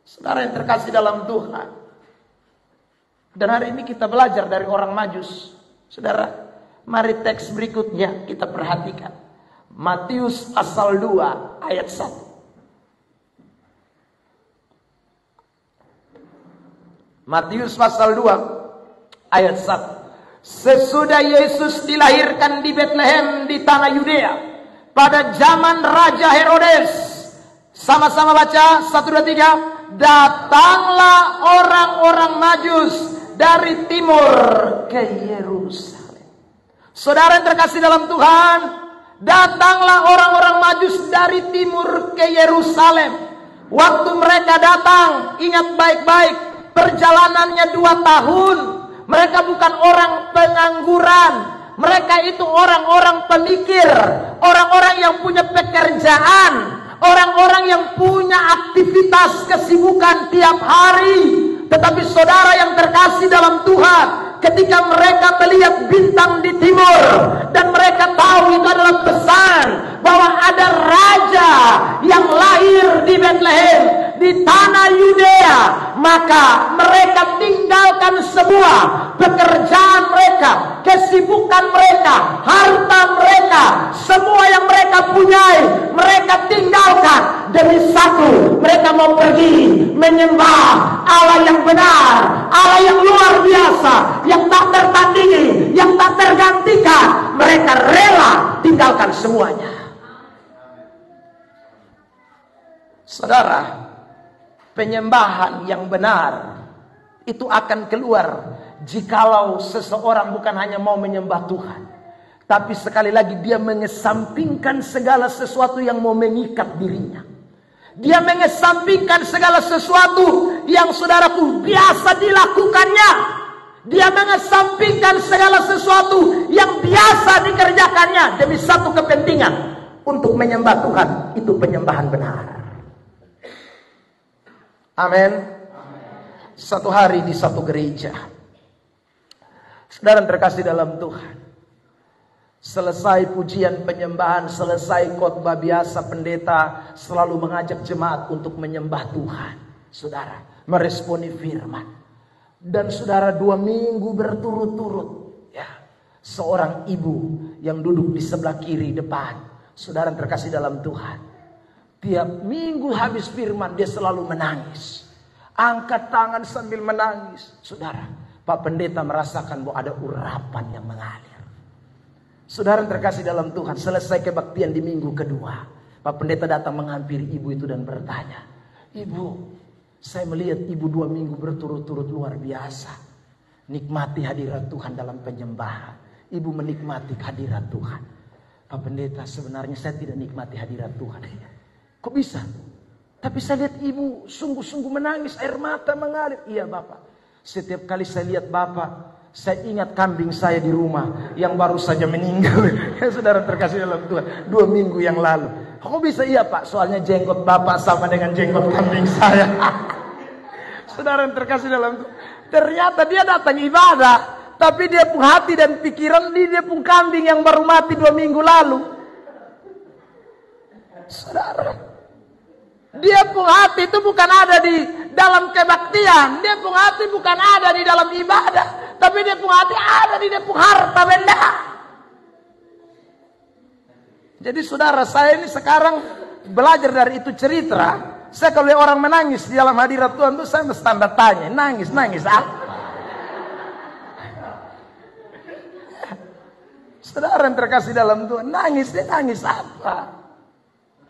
Saudara yang terkasih dalam Tuhan. Dan hari ini kita belajar dari orang Majus. Saudara, mari teks berikutnya kita perhatikan. Matius pasal 2 ayat 1. Matius pasal 2 ayat 1. Sesudah Yesus dilahirkan di Bethlehem di tanah Yudea pada zaman Raja Herodes. Sama-sama baca 1, 2, 3. Datanglah orang-orang Majus dari timur ke Yerusalem. Saudara yang terkasih dalam Tuhan, datanglah orang-orang Majus dari timur ke Yerusalem. Waktu mereka datang, ingat baik-baik, perjalanannya 2 tahun. Mereka bukan orang pengangguran. Mereka itu orang-orang pemikir, orang-orang yang punya pekerjaan, orang-orang yang punya aktivitas kesibukan tiap hari. Tetapi saudara yang terkasih dalam Tuhan, ketika mereka melihat bintang di timur dan mereka tahu itu adalah pesan bahwa ada raja yang lahir di Bethlehem, di tanah Yudea, maka mereka tinggalkan semua pekerjaan mereka, kesibukan mereka, harta mereka, semua yang mereka punyai, mereka tinggalkan demi satu. Mereka mau pergi menyembah Allah yang benar, Allah yang luar biasa, yang tak tertandingi, yang tak tergantikan. Mereka rela tinggalkan semuanya. Saudara, penyembahan yang benar itu akan keluar jikalau seseorang bukan hanya mau menyembah Tuhan, tapi sekali lagi dia mengesampingkan segala sesuatu yang mau mengikat dirinya. Dia mengesampingkan segala sesuatu yang saudaraku biasa dilakukannya. Dia mengesampingkan segala sesuatu yang biasa dikerjakannya demi satu kepentingan, untuk menyembah Tuhan. Itu penyembahan benar. Amin. Satu hari di satu gereja, saudara terkasih dalam Tuhan, selesai pujian penyembahan, selesai khotbah biasa, pendeta selalu mengajak jemaat untuk menyembah Tuhan. Saudara, meresponi firman. Dan saudara, 2 minggu berturut-turut, ya, seorang ibu yang duduk di sebelah kiri depan, saudara terkasih dalam Tuhan, tiap minggu habis firman dia selalu menangis, angkat tangan sambil menangis. Saudara, Pak Pendeta merasakan bahwa ada urapan yang mengalir. Saudara terkasih dalam Tuhan, selesai kebaktian di minggu kedua, Pak Pendeta datang menghampiri ibu itu dan bertanya, "Ibu, saya melihat ibu 2 minggu berturut-turut luar biasa nikmati hadirat Tuhan dalam penyembahan. Ibu menikmati hadirat Tuhan." "Pak Pendeta, sebenarnya saya tidak nikmati hadirat Tuhan." "Kok bisa?" "Tapi saya lihat ibu sungguh-sungguh menangis, air mata mengalir." "Iya Bapak, setiap kali saya lihat Bapak, saya ingat kambing saya di rumah yang baru saja meninggal." Saudara terkasih dalam Tuhan, 2 minggu yang lalu. "Kok bisa?" "Iya Pak, soalnya jenggot Bapak sama dengan jenggot kambing saya." Saudara yang terkasih dalam Tuhan, ternyata dia datang ibadah, tapi dia pun hati dan pikiran dia pun kambing yang baru mati 2 minggu lalu. Saudara, dia pun hati itu bukan ada di dalam kebaktian, dia pun hati bukan ada di dalam ibadah, tapi dia pun hati ada di dia pun harta benda. Jadi saudara, saya ini sekarang belajar dari itu cerita. Saya kalau lihat orang menangis di dalam hadirat Tuhan itu saya mesti tanda tanya, nangis apa? Saudara yang terkasih dalam Tuhan, nangis apa?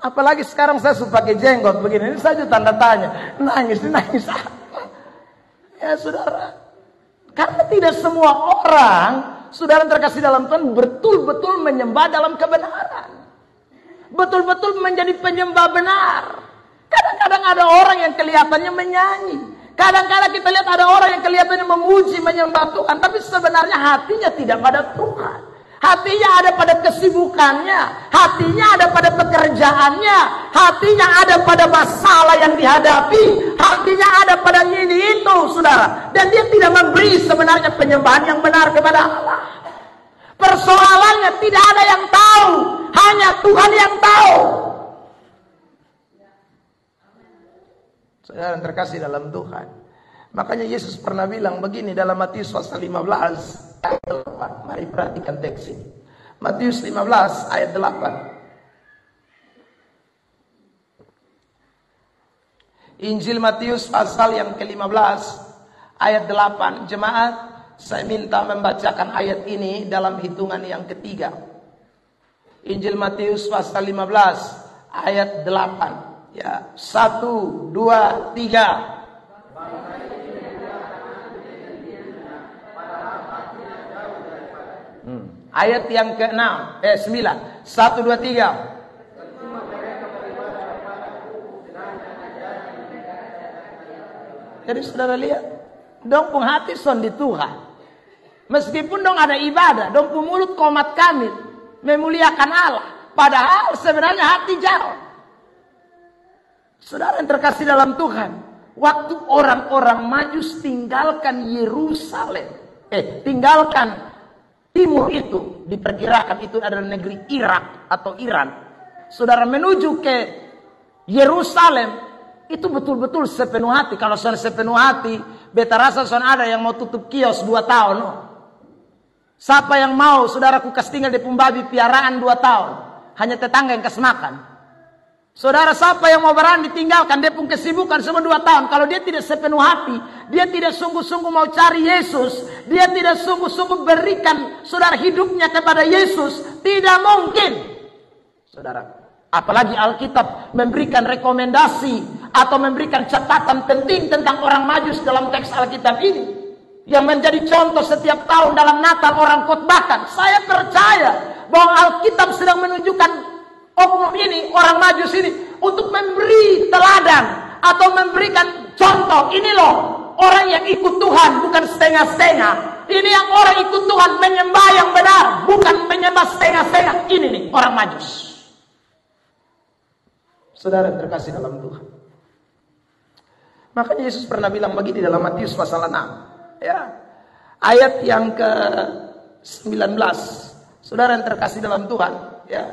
Apalagi sekarang saya suka pakai jenggot begini, ini saja tanda tanya, nangis apa? Ya saudara, karena tidak semua orang, saudara terkasih dalam Tuhan, betul-betul menyembah dalam kebenaran, betul-betul menjadi penyembah benar. Kadang-kadang ada orang yang kelihatannya menyanyi, kadang-kadang kita lihat ada orang yang kelihatannya memuji, menyembah Tuhan, tapi sebenarnya hatinya tidak pada Tuhan. Hatinya ada pada kesibukannya, hatinya ada pada pekerjaannya, hatinya ada pada masalah yang dihadapi, hatinya ada pada ini itu, saudara. Dan dia tidak memberi sebenarnya penyembahan yang benar kepada Allah. Persoalannya tidak ada yang tahu, hanya Tuhan yang tahu. Saudara yang terkasih dalam Tuhan, makanya Yesus pernah bilang begini dalam Matius pasal 15 ayat 8. Mari perhatikan teks ini. Matius 15 ayat 8. Injil Matius pasal yang ke-15 ayat 8. Jemaat, saya minta membacakan ayat ini dalam hitungan yang ketiga. Injil Matius pasal 15 ayat 8. Ya, 1, 2, 3. Ayat yang ke-6, 9. 1, 2, 3. Jadi saudara lihat, dong pun hati son di Tuhan. Meskipun dong ada ibadah, dong mulut komat kamit, memuliakan Allah. Padahal sebenarnya hati jauh. Saudara yang terkasih dalam Tuhan, waktu orang-orang Majus tinggalkan Yerusalem, tinggalkan timur itu, diperkirakan itu adalah negeri Irak atau Iran. Saudara menuju ke Yerusalem, itu betul-betul sepenuh hati. Kalau saudara sepenuh hati, beta rasa saudara ada yang mau tutup kios 2 tahun. No? Siapa yang mau saudaraku kasih tinggal di pembabi piaraan 2 tahun, hanya tetangga yang kasih makan. Saudara, siapa yang mau berani ditinggalkan, dia pun kesibukan semua 2 tahun. Kalau dia tidak sepenuh hati, dia tidak sungguh-sungguh mau cari Yesus, dia tidak sungguh-sungguh berikan saudara hidupnya kepada Yesus, tidak mungkin. Saudara, apalagi Alkitab memberikan rekomendasi atau memberikan catatan penting tentang orang Majus dalam teks Alkitab ini, yang menjadi contoh setiap tahun dalam Natal orang khotbahkan. Saya percaya bahwa Alkitab sedang menunjukkan oknum ini, orang Majus ini, untuk memberi teladan atau memberikan contoh. Ini loh orang yang ikut Tuhan, bukan setengah-setengah. Ini yang orang ikut Tuhan, menyembah yang benar, bukan menyembah setengah-setengah. Ini nih orang Majus. Saudara terkasih dalam Tuhan, makanya Yesus pernah bilang begini dalam Matius pasal 6, ya, ayat yang ke-19. Saudara yang terkasih dalam Tuhan, ya,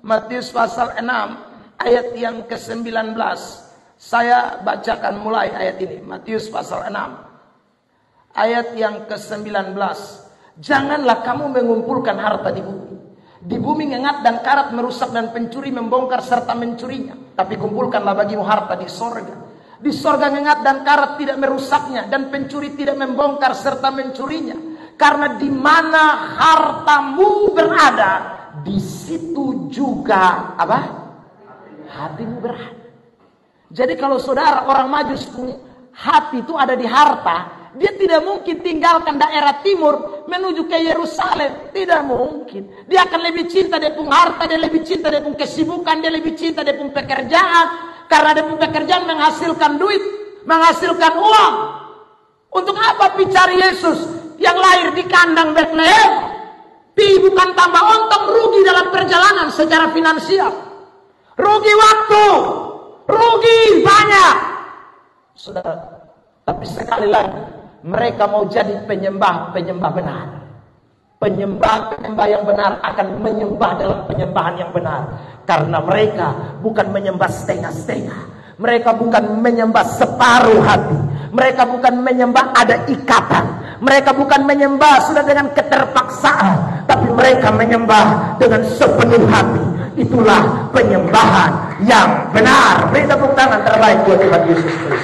Matius pasal 6 ayat yang ke-19. Saya bacakan mulai ayat ini. Matius pasal 6 ayat yang ke-19. Janganlah kamu mengumpulkan harta di bumi. Di bumi ngengat dan karat merusak dan pencuri membongkar serta mencurinya. Tapi kumpulkanlah bagimu harta di sorga. Di sorga ngengat dan karat tidak merusaknya, dan pencuri tidak membongkar serta mencurinya. Karena di mana hartamu berada, di situ juga apa? Hatimu berada. Jadi kalau saudara orang Majus hati itu ada di harta, dia tidak mungkin tinggalkan daerah timur menuju ke Yerusalem. Tidak mungkin. Dia akan lebih cinta dia pun harta, dia lebih cinta dia pun kesibukan, dia lebih cinta dia pun pekerjaan. Karena dia pun pekerjaan menghasilkan duit, menghasilkan uang. Untuk apa cari Yesus yang lahir di kandang Bethlehem? Bukan tambah untung, rugi dalam perjalanan secara finansial. Rugi waktu, rugi banyak. Saudara, tapi sekali lagi, mereka mau jadi penyembah-penyembah benar. Penyembah-penyembah yang benar akan menyembah dalam penyembahan yang benar. Karena mereka bukan menyembah setengah-setengah. Mereka bukan menyembah separuh hati. Mereka bukan menyembah ada ikatan. Mereka bukan menyembah sudah dengan keterpaksaan. Tapi mereka menyembah dengan sepenuh hati. Itulah penyembahan yang benar. Beri tepuk tangan terbaik buat Tuhan Yesus Kristus.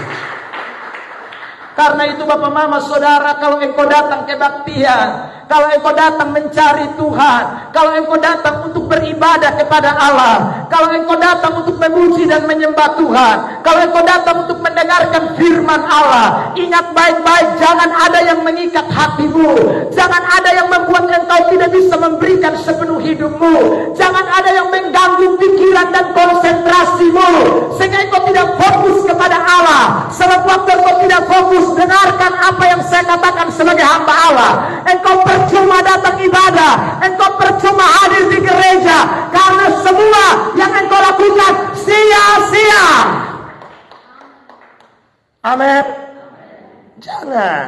Karena itu Bapak Mama Saudara, kalau engkau datang kebaktian, kalau engkau datang mencari Tuhan, kalau engkau datang untuk beribadah kepada Allah, kalau engkau datang untuk memuji dan menyembah Tuhan, kalau engkau datang untuk mendengarkan firman Allah, ingat baik-baik, jangan ada yang mengikat hatimu, jangan ada yang membuat engkau tidak bisa memberikan sepenuh hidupmu, jangan ada yang mengganggu pikiran dan konsentrasimu, sehingga engkau tidak fokus kepada Allah. Sebab waktu engkau tidak fokus, dengarkan apa yang saya katakan sebagai hamba Allah, engkau percuma datang ibadah, engkau percuma hadir di gereja, karena semua yang engkau lakukan sia-sia. Amin. Jangan,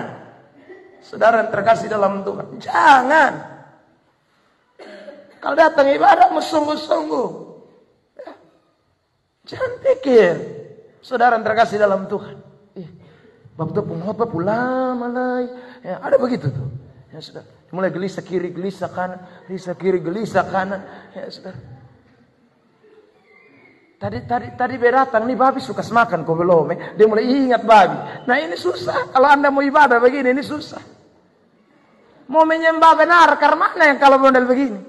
saudara yang terkasih dalam Tuhan, jangan. Kalau datang ibadah sungguh-sungguh, jangan pikir, saudara yang terkasih dalam Tuhan, waktu penghotbah pulang malai, ya, ada begitu tuh. Ya sudah, mulai gelisah kiri, gelisah kanan, gelisah kiri, gelisah kanan. Ya sudah. Tadi beratang nih babi suka semakan kau belum. Dia mulai ingat babi. Nah ini susah. Kalau anda mau ibadah begini, ini susah. Mau menyembah benar, karena mana yang kalau model begini?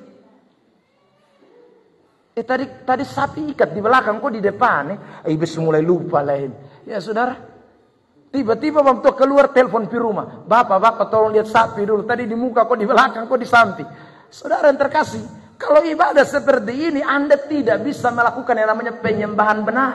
Tadi sapi ikat di belakang, kok di depan. Ibis mulai lupa lain. Ya saudara. Tiba-tiba waktu keluar telepon di rumah. Bapak tolong lihat sapi dulu. Tadi di muka, kok di belakang, kok di samping. Saudara yang terkasih, kalau ibadah seperti ini, Anda tidak bisa melakukan yang namanya penyembahan benar.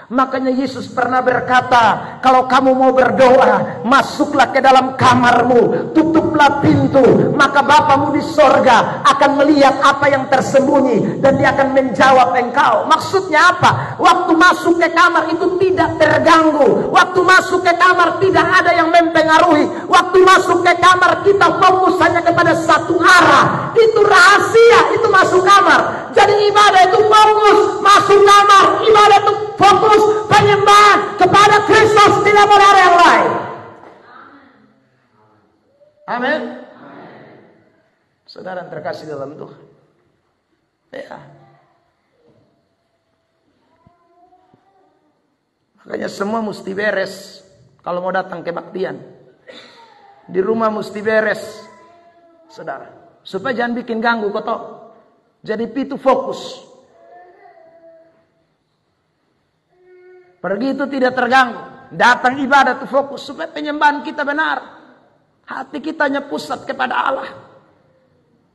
Makanya Yesus pernah berkata, kalau kamu mau berdoa, masuklah ke dalam kamarmu, tutuplah pintu, maka Bapamu di sorga akan melihat apa yang tersembunyi, dan Dia akan menjawab engkau. Maksudnya apa? Waktu masuk ke kamar itu tidak terganggu. Waktu masuk ke kamar tidak ada yang mempengaruhi. Waktu masuk ke kamar kita fokus hanya kepada satu arah. Itu rahasia, itu masuk kamar. Jadi ibadah itu fokus, masuk kamar. Ibadah itu fokus, penyembahan kepada Kristus, tidak boleh ada yang lain. Amin. Saudara yang terkasih dalam Tuhan, ya, makanya semua mesti beres. Kalau mau datang kebaktian, di rumah mesti beres, saudara, supaya jangan bikin ganggu kotor. Jadi itu fokus. Pergi itu tidak terganggu. Datang ibadah itu fokus supaya penyembahan kita benar. Hati kitanya pusat kepada Allah.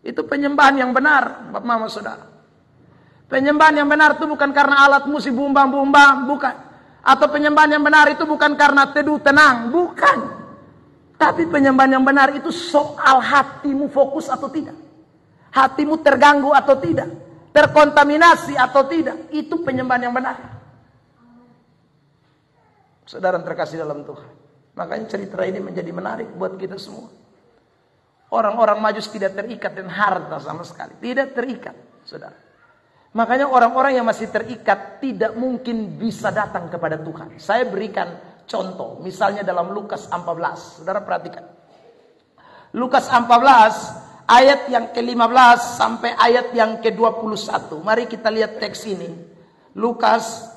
Itu penyembahan yang benar, Bapak Mama Saudara. Penyembahan yang benar itu bukan karena alat musik bumbang-bumbang, bukan. Atau penyembahan yang benar itu bukan karena teduh tenang, bukan. Tapi penyembahan yang benar itu soal hatimu fokus atau tidak. Hatimu terganggu atau tidak, terkontaminasi atau tidak. Itu penyembahan yang benar. Saudara yang terkasih dalam Tuhan, makanya cerita ini menjadi menarik buat kita semua. Orang-orang Majus tidak terikat dengan harta sama sekali, tidak terikat, saudara. Makanya orang-orang yang masih terikat tidak mungkin bisa datang kepada Tuhan. Saya berikan contoh, misalnya dalam Lukas 14. Saudara perhatikan. Lukas 14 ayat yang ke-15 sampai ayat yang ke-21. Mari kita lihat teks ini. Lukas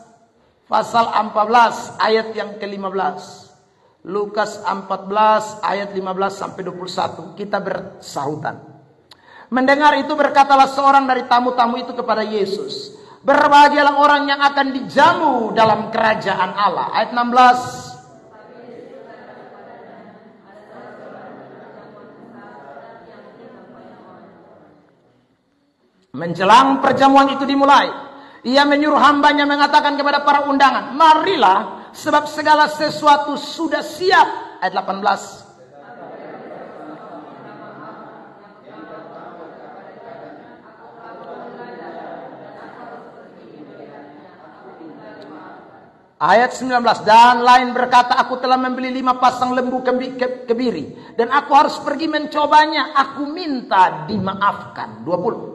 pasal 14 ayat yang ke-15. Lukas 14 ayat 15 sampai 21. Kita bersahutan. Mendengar itu berkatalah seorang dari tamu-tamu itu kepada Yesus, berbahagialah orang yang akan dijamu dalam kerajaan Allah. Ayat 16. Menjelang perjamuan itu dimulai, ia menyuruh hambanya mengatakan kepada para undangan, marilah, sebab segala sesuatu sudah siap. Ayat 18. Ayat 19. Dan lain berkata, aku telah membeli 5 pasang lembu kebiri, dan aku harus pergi mencobanya. Aku minta dimaafkan. 20.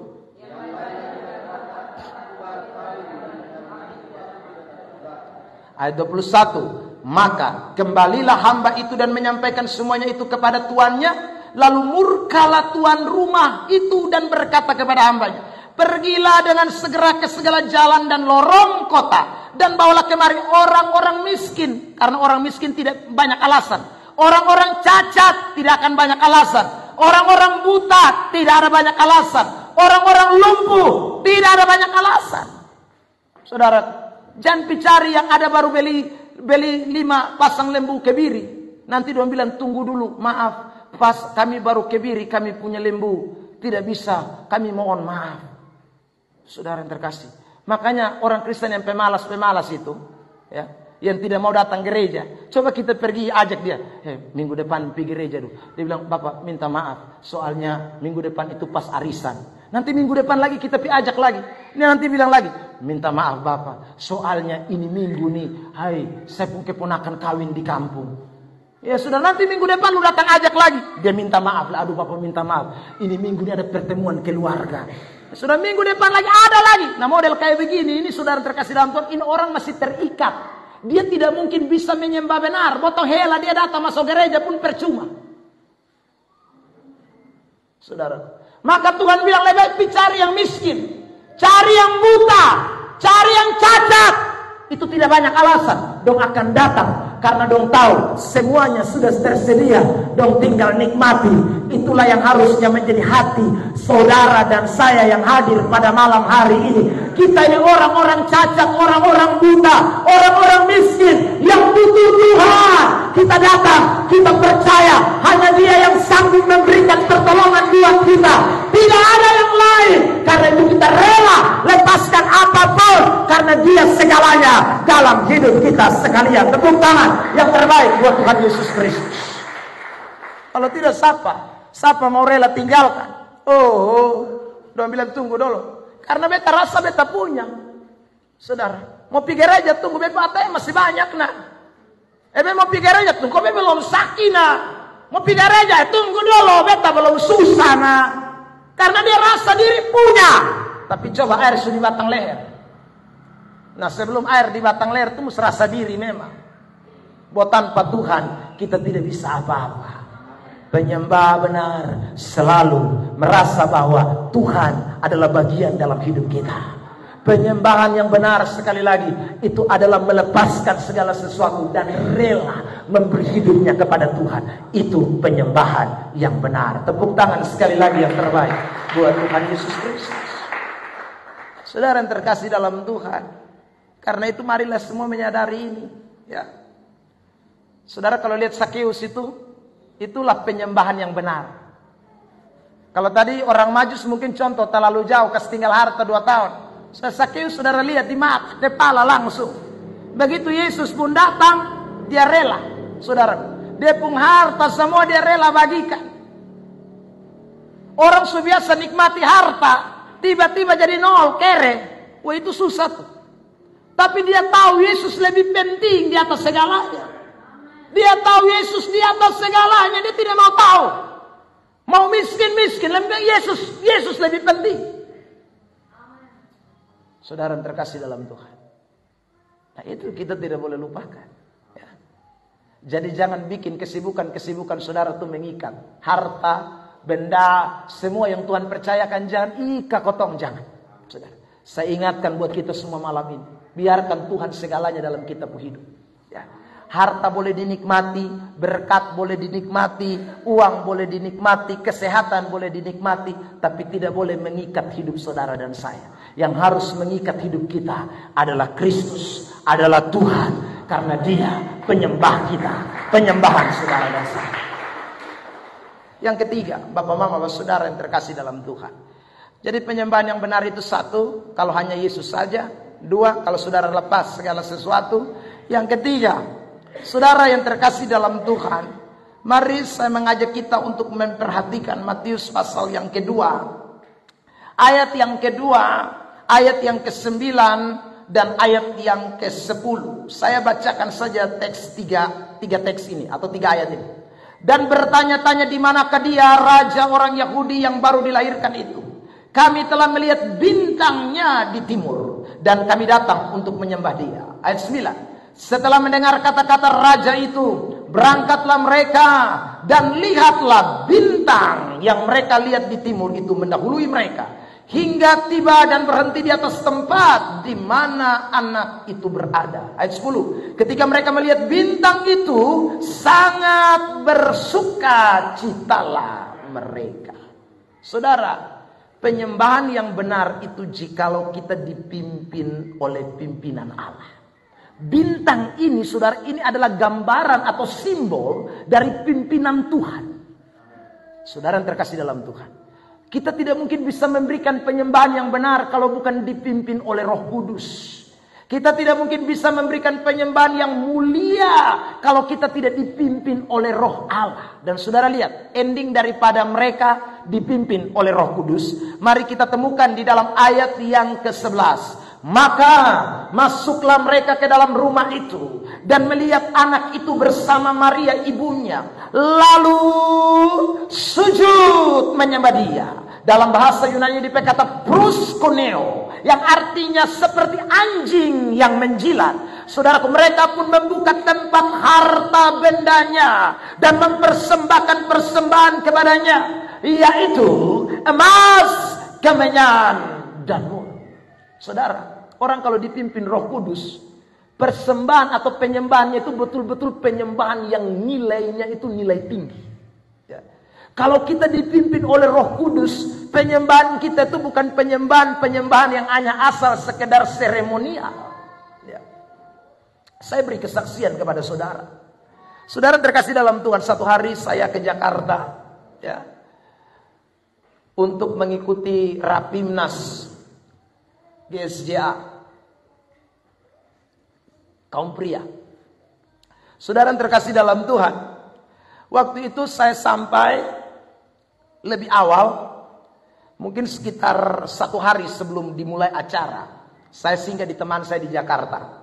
Ayat 21. Maka kembalilah hamba itu dan menyampaikan semuanya itu kepada tuannya. Lalu murkalah tuan rumah itu dan berkata kepada hambanya, pergilah dengan segera ke segala jalan dan lorong kota, dan bawalah kemari orang-orang miskin. Karena orang miskin tidak banyak alasan. Orang-orang cacat tidak akan banyak alasan. Orang-orang buta tidak ada banyak alasan. Orang-orang lumpuh tidak ada banyak alasan. Saudara, jangan cari yang ada baru beli 5 pasang lembu kebiri. Nanti dia bilang, tunggu dulu, maaf, pas kami baru kebiri, kami punya lembu, tidak bisa, kami mohon maaf. Saudara yang terkasih, makanya orang Kristen yang pemalas-pemalas itu, ya, yang tidak mau datang gereja, coba kita pergi ajak dia, minggu depan pergi gereja dulu. Dia bilang, Bapak minta maaf, soalnya minggu depan itu pas arisan. Nanti minggu depan lagi kita pergi ajak lagi. Ini nanti bilang lagi, minta maaf Bapak, soalnya ini minggu nih, hai, saya pun keponakan kawin di kampung. Ya sudah, nanti minggu depan lu datang ajak lagi. Dia minta maaf lah, aduh Bapak minta maaf, ini minggu ini ada pertemuan keluarga. Sudah minggu depan lagi ada lagi. Nah model kayak begini, ini saudara terkasih dalam Tuhan, ini orang masih terikat. Dia tidak mungkin bisa menyembah benar. Botong hela dia datang masuk gereja pun percuma. Saudara, maka Tuhan bilang lebih baik cari yang miskin, cari yang buta, cari yang cacat. Itu tidak banyak alasan. Dong akan datang karena dong tahu semuanya sudah tersedia. Dong tinggal nikmati. Itulah yang harusnya menjadi hati saudara dan saya yang hadir pada malam hari ini. Kita ini orang-orang cacat, orang-orang buta, orang-orang miskin yang butuh Tuhan. Kita datang, kita percaya hanya Dia yang sanggup memberikan pertolongan buat kita. Tidak ada yang lain. Karena itu kita rela lepaskan apapun, karena Dia segalanya. benar dalam hidup kita sekalian. Tepuk tangan yang terbaik buat Tuhan Yesus Kristus. Kalau tidak siapa mau rela tinggalkan? Don't bilang tunggu dulu. Karena beta rasa beta punya. Saudara, mau pikir aja tunggu beta ATM masih banyak nak. Mau pikir aja tunggu beta belum sakit nak. Mau pikir aja tunggu dulu beta belum susah nak. Karena dia rasa diri punya. Tapi coba air sudah di batang leher. Nah sebelum air di batang leher itu mesti rasa diri memang. Buat tanpa Tuhan kita tidak bisa apa-apa. Penyembah benar selalu merasa bahwa Tuhan adalah bagian dalam hidup kita. Penyembahan yang benar sekali lagi itu adalah melepaskan segala sesuatu dan rela memberi hidupnya kepada Tuhan. Itu penyembahan yang benar. Tepuk tangan sekali lagi yang terbaik buat Tuhan Yesus Kristus. Saudara yang terkasih dalam Tuhan, karena itu marilah semua menyadari ini. Ya, saudara kalau lihat Sakeus itulah penyembahan yang benar. Kalau tadi orang Majus mungkin contoh terlalu jauh, kasih tinggal harta 2 tahun. Sakeus saudara lihat di mata, kepala langsung. Begitu Yesus pun datang, dia rela. Saudara, dia pun harta semua dia rela bagikan. Orang biasa nikmati harta, tiba-tiba jadi nol, kere. Wah itu susah tuh. Tapi dia tahu Yesus lebih penting di atas segalanya. Dia tahu Yesus di atas segalanya. Dia tidak mau tahu. Mau miskin. Yesus lebih penting. Saudara yang terkasih dalam Tuhan. Nah itu kita tidak boleh lupakan. Ya. Jadi jangan bikin kesibukan saudara itu mengikat. Harta, benda, semua yang Tuhan percayakan jangan ikat kotong. Jangan. Saudara, saya ingatkan buat kita semua malam ini. Biarkan Tuhan segalanya dalam kita hidup. Ya. Harta boleh dinikmati, berkat boleh dinikmati, uang boleh dinikmati, kesehatan boleh dinikmati, tapi tidak boleh mengikat hidup saudara dan saya. Yang harus mengikat hidup kita adalah Kristus, adalah Tuhan, karena Dia penyembah kita, penyembahan saudara dan saya. Yang ketiga, Bapak Mama, Bapak Saudara yang terkasih dalam Tuhan. Jadi penyembahan yang benar itu satu, kalau hanya Yesus saja. 2, kalau saudara lepas segala sesuatu. Yang ketiga, saudara yang terkasih dalam Tuhan, mari saya mengajak kita untuk memperhatikan Matius pasal yang kedua. Ayat yang kedua, ayat yang ke-9 dan ayat yang ke-10. Saya bacakan saja teks tiga teks ini atau 3 ayat ini. Dan bertanya-tanya di manakah dia raja orang Yahudi yang baru dilahirkan itu. Kami telah melihat bintangnya di timur dan kami datang untuk menyembah dia. Ayat 9. Setelah mendengar kata-kata raja itu, berangkatlah mereka dan lihatlah bintang yang mereka lihat di timur itu mendahului mereka. Hingga tiba dan berhenti di atas tempat di mana anak itu berada. Ayat 10. Ketika mereka melihat bintang itu, sangat bersukacitalah mereka. Saudara, penyembahan yang benar itu jikalau kita dipimpin oleh pimpinan Allah. Bintang ini, saudara, ini adalah gambaran atau simbol dari pimpinan Tuhan. Saudara yang terkasih dalam Tuhan, kita tidak mungkin bisa memberikan penyembahan yang benar kalau bukan dipimpin oleh Roh Kudus. Kita tidak mungkin bisa memberikan penyembahan yang mulia kalau kita tidak dipimpin oleh Roh Allah. Dan saudara lihat, ending daripada mereka dipimpin oleh Roh Kudus. Mari kita temukan di dalam ayat yang ke-11. Maka masuklah mereka ke dalam rumah itu dan melihat anak itu bersama Maria ibunya, lalu sujud menyembah dia. Dalam bahasa Yunani dikata proskuneo, yang artinya seperti anjing yang menjilat. Saudaraku, mereka pun membuka tempat harta bendanya dan mempersembahkan persembahan kepadanya, yaitu emas, kemenyan, dan mur. Saudara, orang kalau dipimpin Roh Kudus, persembahan atau penyembahannya itu betul-betul penyembahan yang nilainya itu nilai tinggi. Ya. Kalau kita dipimpin oleh Roh Kudus, penyembahan kita itu bukan penyembahan yang hanya asal sekedar seremonial. Ya. Saya beri kesaksian kepada saudara. Saudara terkasih dalam Tuhan, satu hari saya ke Jakarta, ya, untuk mengikuti Rapimnas GSJA. Kaum pria. Saudara yang terkasih dalam Tuhan, waktu itu saya sampai lebih awal, mungkin sekitar 1 hari sebelum dimulai acara. Saya singgah di teman saya di Jakarta.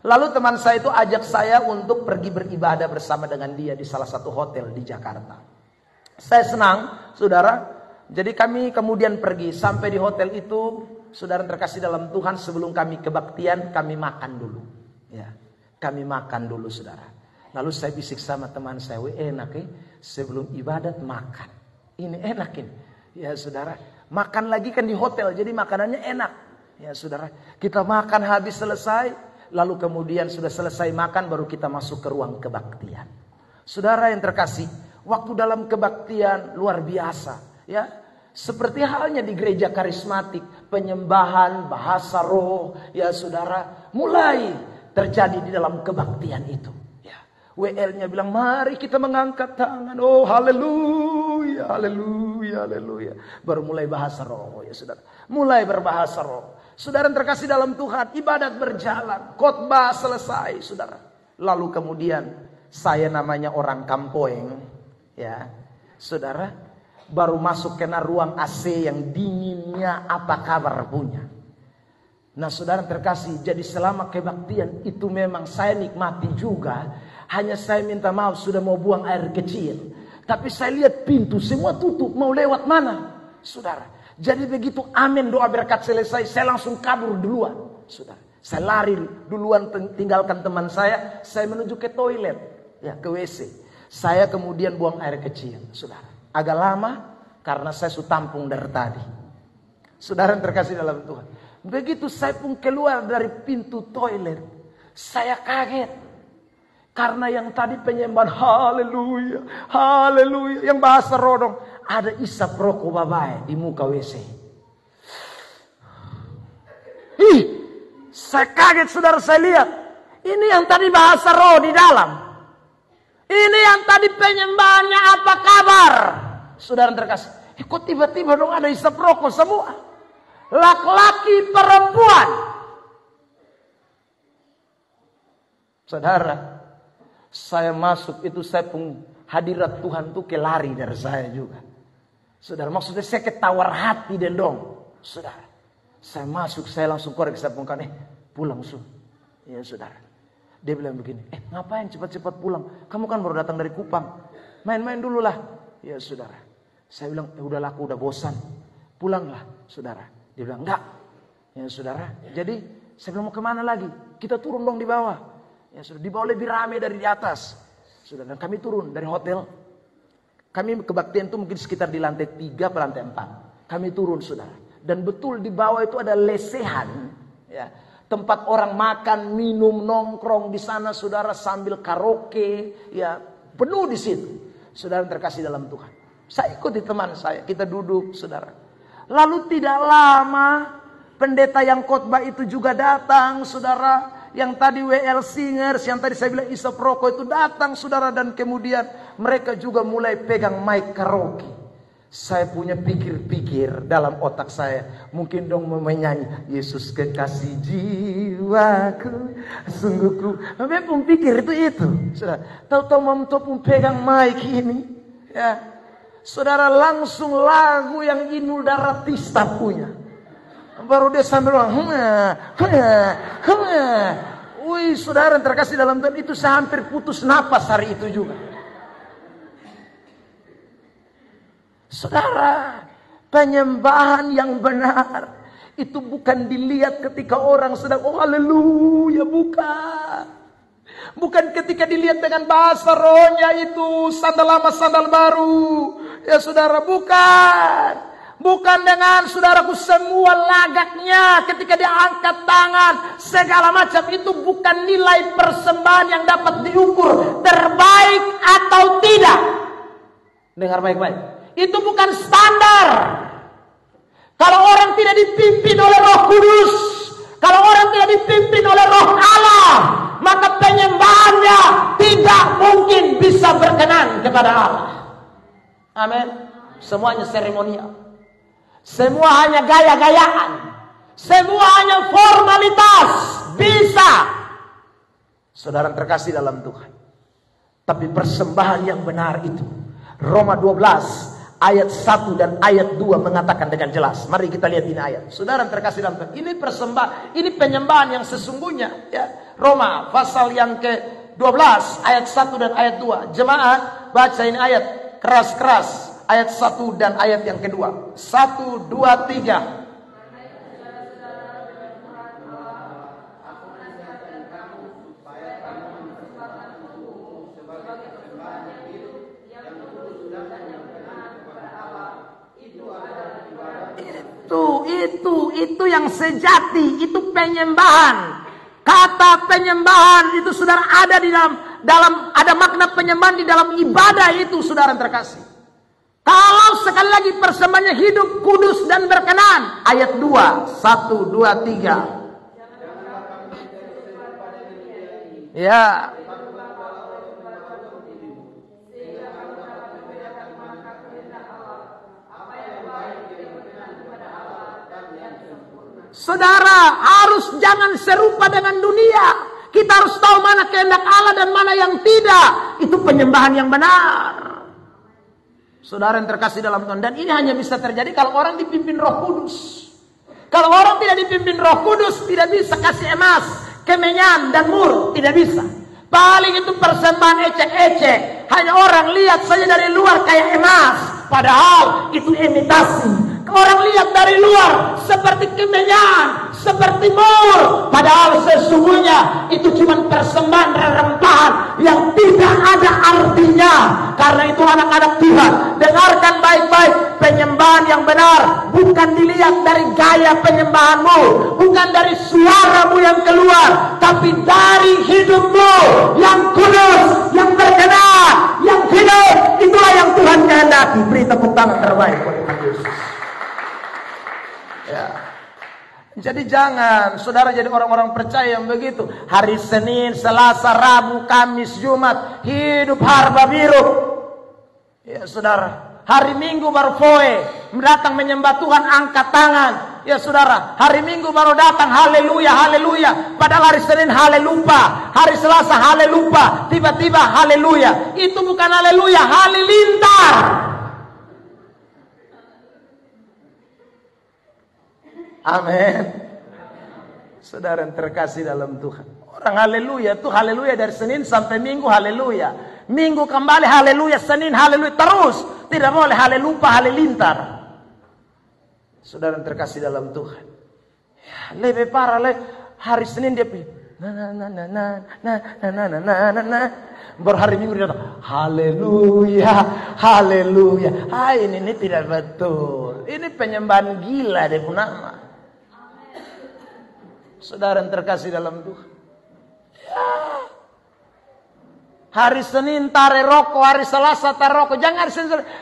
Lalu teman saya itu ajak saya untuk pergi beribadah bersama dengan dia di salah satu hotel di Jakarta. Saya senang, saudara. Jadi kami kemudian pergi sampai di hotel itu. Saudara terkasih dalam Tuhan, sebelum kami kebaktian, kami makan dulu. Ya, kami makan dulu, saudara. Lalu saya bisik sama teman saya, enak sebelum ibadat makan. Ini enak ini. Ya saudara, makan lagi kan di hotel, jadi makanannya enak. Ya saudara, kita makan habis selesai, lalu kemudian sudah selesai makan, baru kita masuk ke ruang kebaktian. Saudara yang terkasih, waktu dalam kebaktian luar biasa. Ya, seperti halnya di gereja karismatik, penyembahan, bahasa roh, ya saudara, mulai terjadi di dalam kebaktian itu. WL-nya bilang, mari kita mengangkat tangan. Oh, haleluya, haleluya, haleluya. Baru mulai bahasa roh, ya saudara. Mulai berbahasa roh. Saudara yang terkasih dalam Tuhan, ibadat berjalan. Khotbah selesai, saudara. Lalu kemudian, saya namanya orang Kampoeng. Ya, saudara. Baru masuk kena ruang AC yang dinginnya apa kabar punya. Nah saudara terkasih, jadi selama kebaktian itu memang saya nikmati juga. Hanya saya minta maaf sudah mau buang air kecil. Tapi saya lihat pintu semua tutup. Mau lewat mana? Saudara. Jadi begitu amin doa berkat selesai. Saya langsung kabur duluan. Saudara. Saya lari duluan tinggalkan teman saya. Saya menuju ke toilet. Ya, ke WC. Saya kemudian buang air kecil. Saudara. Agak lama. Karena saya sudah tampung dari tadi. Saudara yang terkasih dalam Tuhan. Begitu saya pun keluar dari pintu toilet. Saya kaget. Karena yang tadi penyembahan haleluya, haleluya, yang bahasa roh dong, ada isap rokok babai di muka WC. Ih, saya kaget saudara, saya lihat. Ini yang tadi bahasa roh di dalam. Ini yang tadi penyembahannya apa kabar? Saudara terkasih, kok tiba-tiba dong ada isap rokok semua? Laki-laki, perempuan. Saudara, saya masuk itu saya pun hadirat Tuhan tuh kelari dari saya juga. Saudara, maksudnya saya ketawar hati dan dong. Saudara, saya masuk, saya langsung korek, saya pun pulang sun. Ya saudara. Dia bilang begini, ngapain cepat-cepat pulang? Kamu kan baru datang dari Kupang. Main-main dulu lah. Ya saudara. Saya bilang, udahlah aku udah bosan. Pulanglah saudara. Dia bilang, enggak. Ya saudara. Jadi saya bilang, mau kemana lagi? Kita turun dong di bawah. Ya sudah, di bawah lebih ramai dari di atas. Sudah, dan kami turun dari hotel. Kami kebaktian itu mungkin sekitar di lantai 3 atau lantai 4. Kami turun, saudara. Dan betul di bawah itu ada lesehan. Ya, tempat orang makan, minum, nongkrong di sana, saudara, sambil karaoke. Ya, penuh di situ. Saudara terkasih dalam Tuhan. Saya ikuti teman saya. Kita duduk, saudara. Lalu tidak lama, pendeta yang khotbah itu juga datang, saudara. Yang tadi WL Singers, yang tadi saya bilang isap rokok itu datang saudara. Dan kemudian mereka juga mulai pegang mic karaoke. Saya punya pikir-pikir dalam otak saya. Mungkin dong mau menyanyi Yesus kekasih jiwaku, sungguhku. Memang pun pikir itu saudara. Tahu-tahu mampu pun pegang mic ini. Ya, saudara, langsung lagu yang Inul Daratista punya. Baru dia sambil bilang, wih saudara yang terkasih dalam Tuhan, itu saya hampir putus napas hari itu juga. Saudara, penyembahan yang benar itu bukan dilihat ketika orang sedang oh haleluya, bukan. Bukan ketika dilihat dengan bahasa rohnya itu sandal lama sandal baru. Ya saudara, bukan. Bukan dengan saudaraku semua lagaknya ketika dia angkat tangan segala macam, itu bukan nilai persembahan yang dapat diukur terbaik atau tidak. Dengar baik-baik. Itu bukan standar. Kalau orang tidak dipimpin oleh Roh Kudus, kalau orang tidak dipimpin oleh Roh Allah, maka penyembahannya tidak mungkin bisa berkenan kepada Allah. Amin. Semuanya seremonial. Semua hanya gaya-gayaan. Semua hanya formalitas. Bisa. Saudara terkasih dalam Tuhan. Tapi persembahan yang benar itu, Roma 12 ayat 1 dan ayat 2 mengatakan dengan jelas. Mari kita lihat ini ayat. Saudara terkasih dalam Tuhan, ini persembahan, ini penyembahan yang sesungguhnya, ya. Roma pasal yang ke-12 ayat 1 dan ayat 2. Jemaat baca ini ayat keras-keras, ayat 1 dan ayat yang kedua. 1, 2, 3. Itu yang sejati, itu penyembahan. Kata penyembahan itu saudara ada di dalam ada makna penyembahan di dalam ibadah itu, saudara terkasih. Kalau sekali lagi persembahannya hidup, kudus dan berkenan. Ayat 2, 1, 2, 3. Ya. Saudara harus jangan serupa dengan dunia. Kita harus tahu mana kehendak Allah dan mana yang tidak. Itu penyembahan yang benar. Saudara yang terkasih dalam Tuhan. Dan ini hanya bisa terjadi kalau orang dipimpin Roh Kudus. Kalau orang tidak dipimpin Roh Kudus, tidak bisa kasih emas, kemenyan dan mur. Tidak bisa. Paling itu persembahan ecek-ecek. Hanya orang lihat saja dari luar kayak emas. Padahal itu imitasi. Orang lihat dari luar seperti kemenyan, seperti mur. Padahal sesungguhnya itu cuma persembahan rerempahan yang tidak ada artinya. Karena itu anak-anak Tuhan, dengarkan baik-baik. Penyembahan yang benar bukan dilihat dari gaya penyembahanmu, bukan dari suaramu yang keluar, tapi dari hidupmu yang kudus, yang berkenan, yang hidup. Itulah yang Tuhan kehendaki. Beri tepuk tangan terbaik buat Tuhan Yesus. Ya. Jadi jangan saudara jadi orang-orang percaya yang begitu. Hari Senin, Selasa, Rabu, Kamis, Jumat hidup harba biru. Ya saudara, hari Minggu baru foe, datang menyembah Tuhan angkat tangan. Ya saudara, hari Minggu baru datang haleluya, haleluya. Padahal hari Senin haleluya, hari Selasa haleluya, tiba-tiba haleluya. Itu bukan haleluya, halilintar. Amin. Saudara yang terkasih dalam Tuhan. Orang haleluya itu haleluya dari Senin sampai Minggu haleluya. Minggu kembali haleluya, Senin haleluya terus. Tidak boleh haleluya, halilintar. Saudara yang terkasih dalam Tuhan. Ya, lebih parah hari Senin dia pilih. Baru hari Minggu dia datang haleluya, haleluya. Ini tidak betul. Ini penyembahan gila deh nama. Saudara yang terkasih dalam Tuhan. Ya. Hari Senin tare rokok, hari Selasa tare rokok. Jangan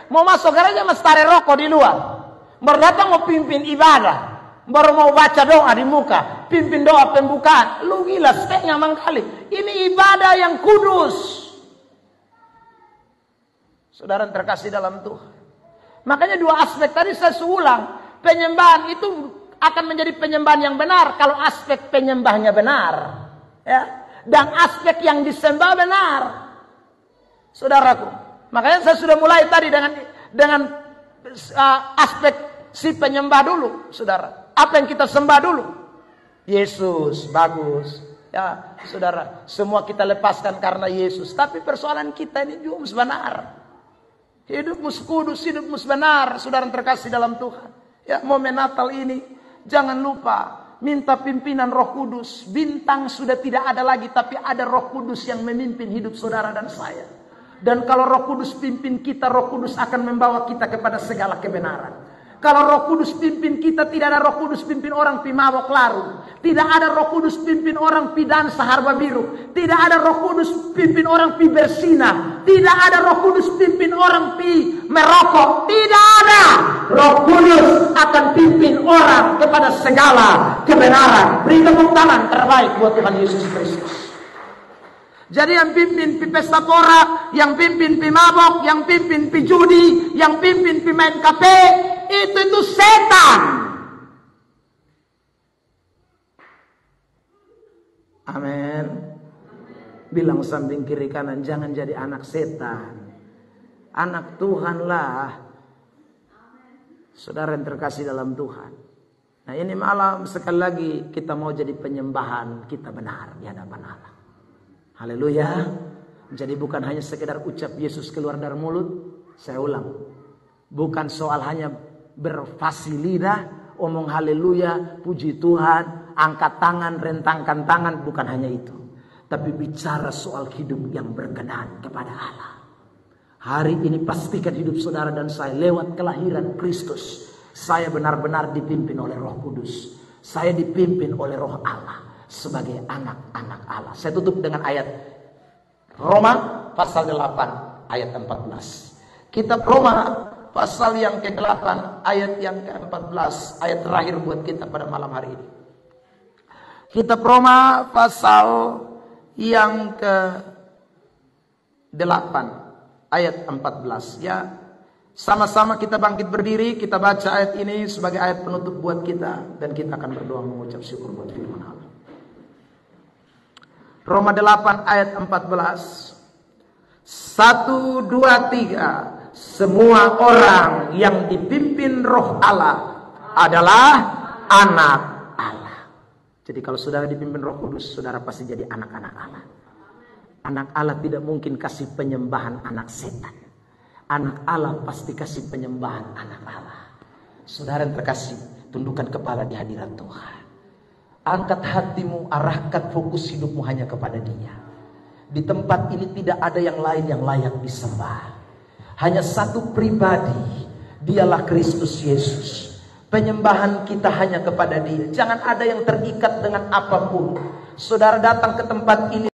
mau masuk gereja mas tare rokok di luar. Baru datang mau pimpin ibadah. Baru mau baca doa di muka. Pimpin doa pembukaan. Lu gila setengah mangkali. Ini ibadah yang kudus. Saudara yang terkasih dalam Tuhan. Makanya dua aspek tadi saya ulang. Penyembahan itu akan menjadi penyembahan yang benar kalau aspek penyembahnya benar, ya, dan aspek yang disembah benar, saudaraku. Makanya saya sudah mulai tadi dengan aspek si penyembah dulu, saudara. Apa yang kita sembah dulu? Yesus, bagus, ya, saudara. Semua kita lepaskan karena Yesus. Tapi persoalan kita ini juga benar. Hidupmu kudus, hidupmu benar, saudara terkasih dalam Tuhan. Ya, momen Natal ini. Jangan lupa minta pimpinan Roh Kudus. Bintang sudah tidak ada lagi, tapi ada Roh Kudus yang memimpin hidup saudara dan saya. Dan kalau Roh Kudus pimpin kita, Roh Kudus akan membawa kita kepada segala kebenaran. Kalau Roh Kudus pimpin kita, tidak ada Roh Kudus pimpin orang pi mabok laru. Tidak ada Roh Kudus pimpin orang pi dansa harba biru. Tidak ada Roh Kudus pimpin orang pi bersina. Tidak ada Roh Kudus pimpin orang pi merokok. Tidak ada. Roh Kudus akan pimpin orang kepada segala kebenaran. Beri tepuk tangan terbaik buat Tuhan Yesus Kristus. Jadi yang pimpin pi pesta pora, yang pimpin pi mabok, yang pimpin pi judi, yang pimpin pi main kafe, itu setan. Amin. Bilang samping kiri kanan, jangan jadi anak setan. Anak Tuhanlah. Saudara yang terkasih dalam Tuhan. Nah ini malam sekali lagi kita mau jadi penyembahan kita benar di hadapan Allah. Haleluya. Jadi bukan hanya sekedar ucap Yesus keluar dari mulut. Saya ulang. Bukan soal hanya berfasih lidah, omong haleluya, puji Tuhan, angkat tangan, rentangkan tangan. Bukan hanya itu. Tapi bicara soal hidup yang berkenan kepada Allah. Hari ini pastikan hidup saudara dan saya lewat kelahiran Kristus. Saya benar-benar dipimpin oleh Roh Kudus. Saya dipimpin oleh Roh Allah sebagai anak-anak Allah. Saya tutup dengan ayat Roma pasal 8 ayat 14. Kitab Roma pasal yang ke-8 ayat yang ke-14. Ayat terakhir buat kita pada malam hari ini. Kitab Roma pasal yang ke-8 ayat 14. Ya, sama-sama kita bangkit berdiri, kita baca ayat ini sebagai ayat penutup buat kita dan kita akan berdoa mengucap syukur buat firman Allah. Roma 8 ayat 14. 1, 2, 3. Semua orang yang dipimpin Roh Allah adalah anak Allah. Jadi kalau saudara dipimpin Roh Kudus, saudara pasti jadi anak-anak Allah. Anak Allah tidak mungkin kasih penyembahan anak setan. Anak Allah pasti kasih penyembahan anak Allah. Saudara yang terkasih, tundukkan kepala di hadirat Tuhan. Angkat hatimu, arahkan fokus hidupmu hanya kepada Dia. Di tempat ini tidak ada yang lain yang layak disembah. Hanya satu pribadi, Dialah Kristus Yesus. Penyembahan kita hanya kepada Dia. Jangan ada yang terikat dengan apapun. Saudara datang ke tempat ini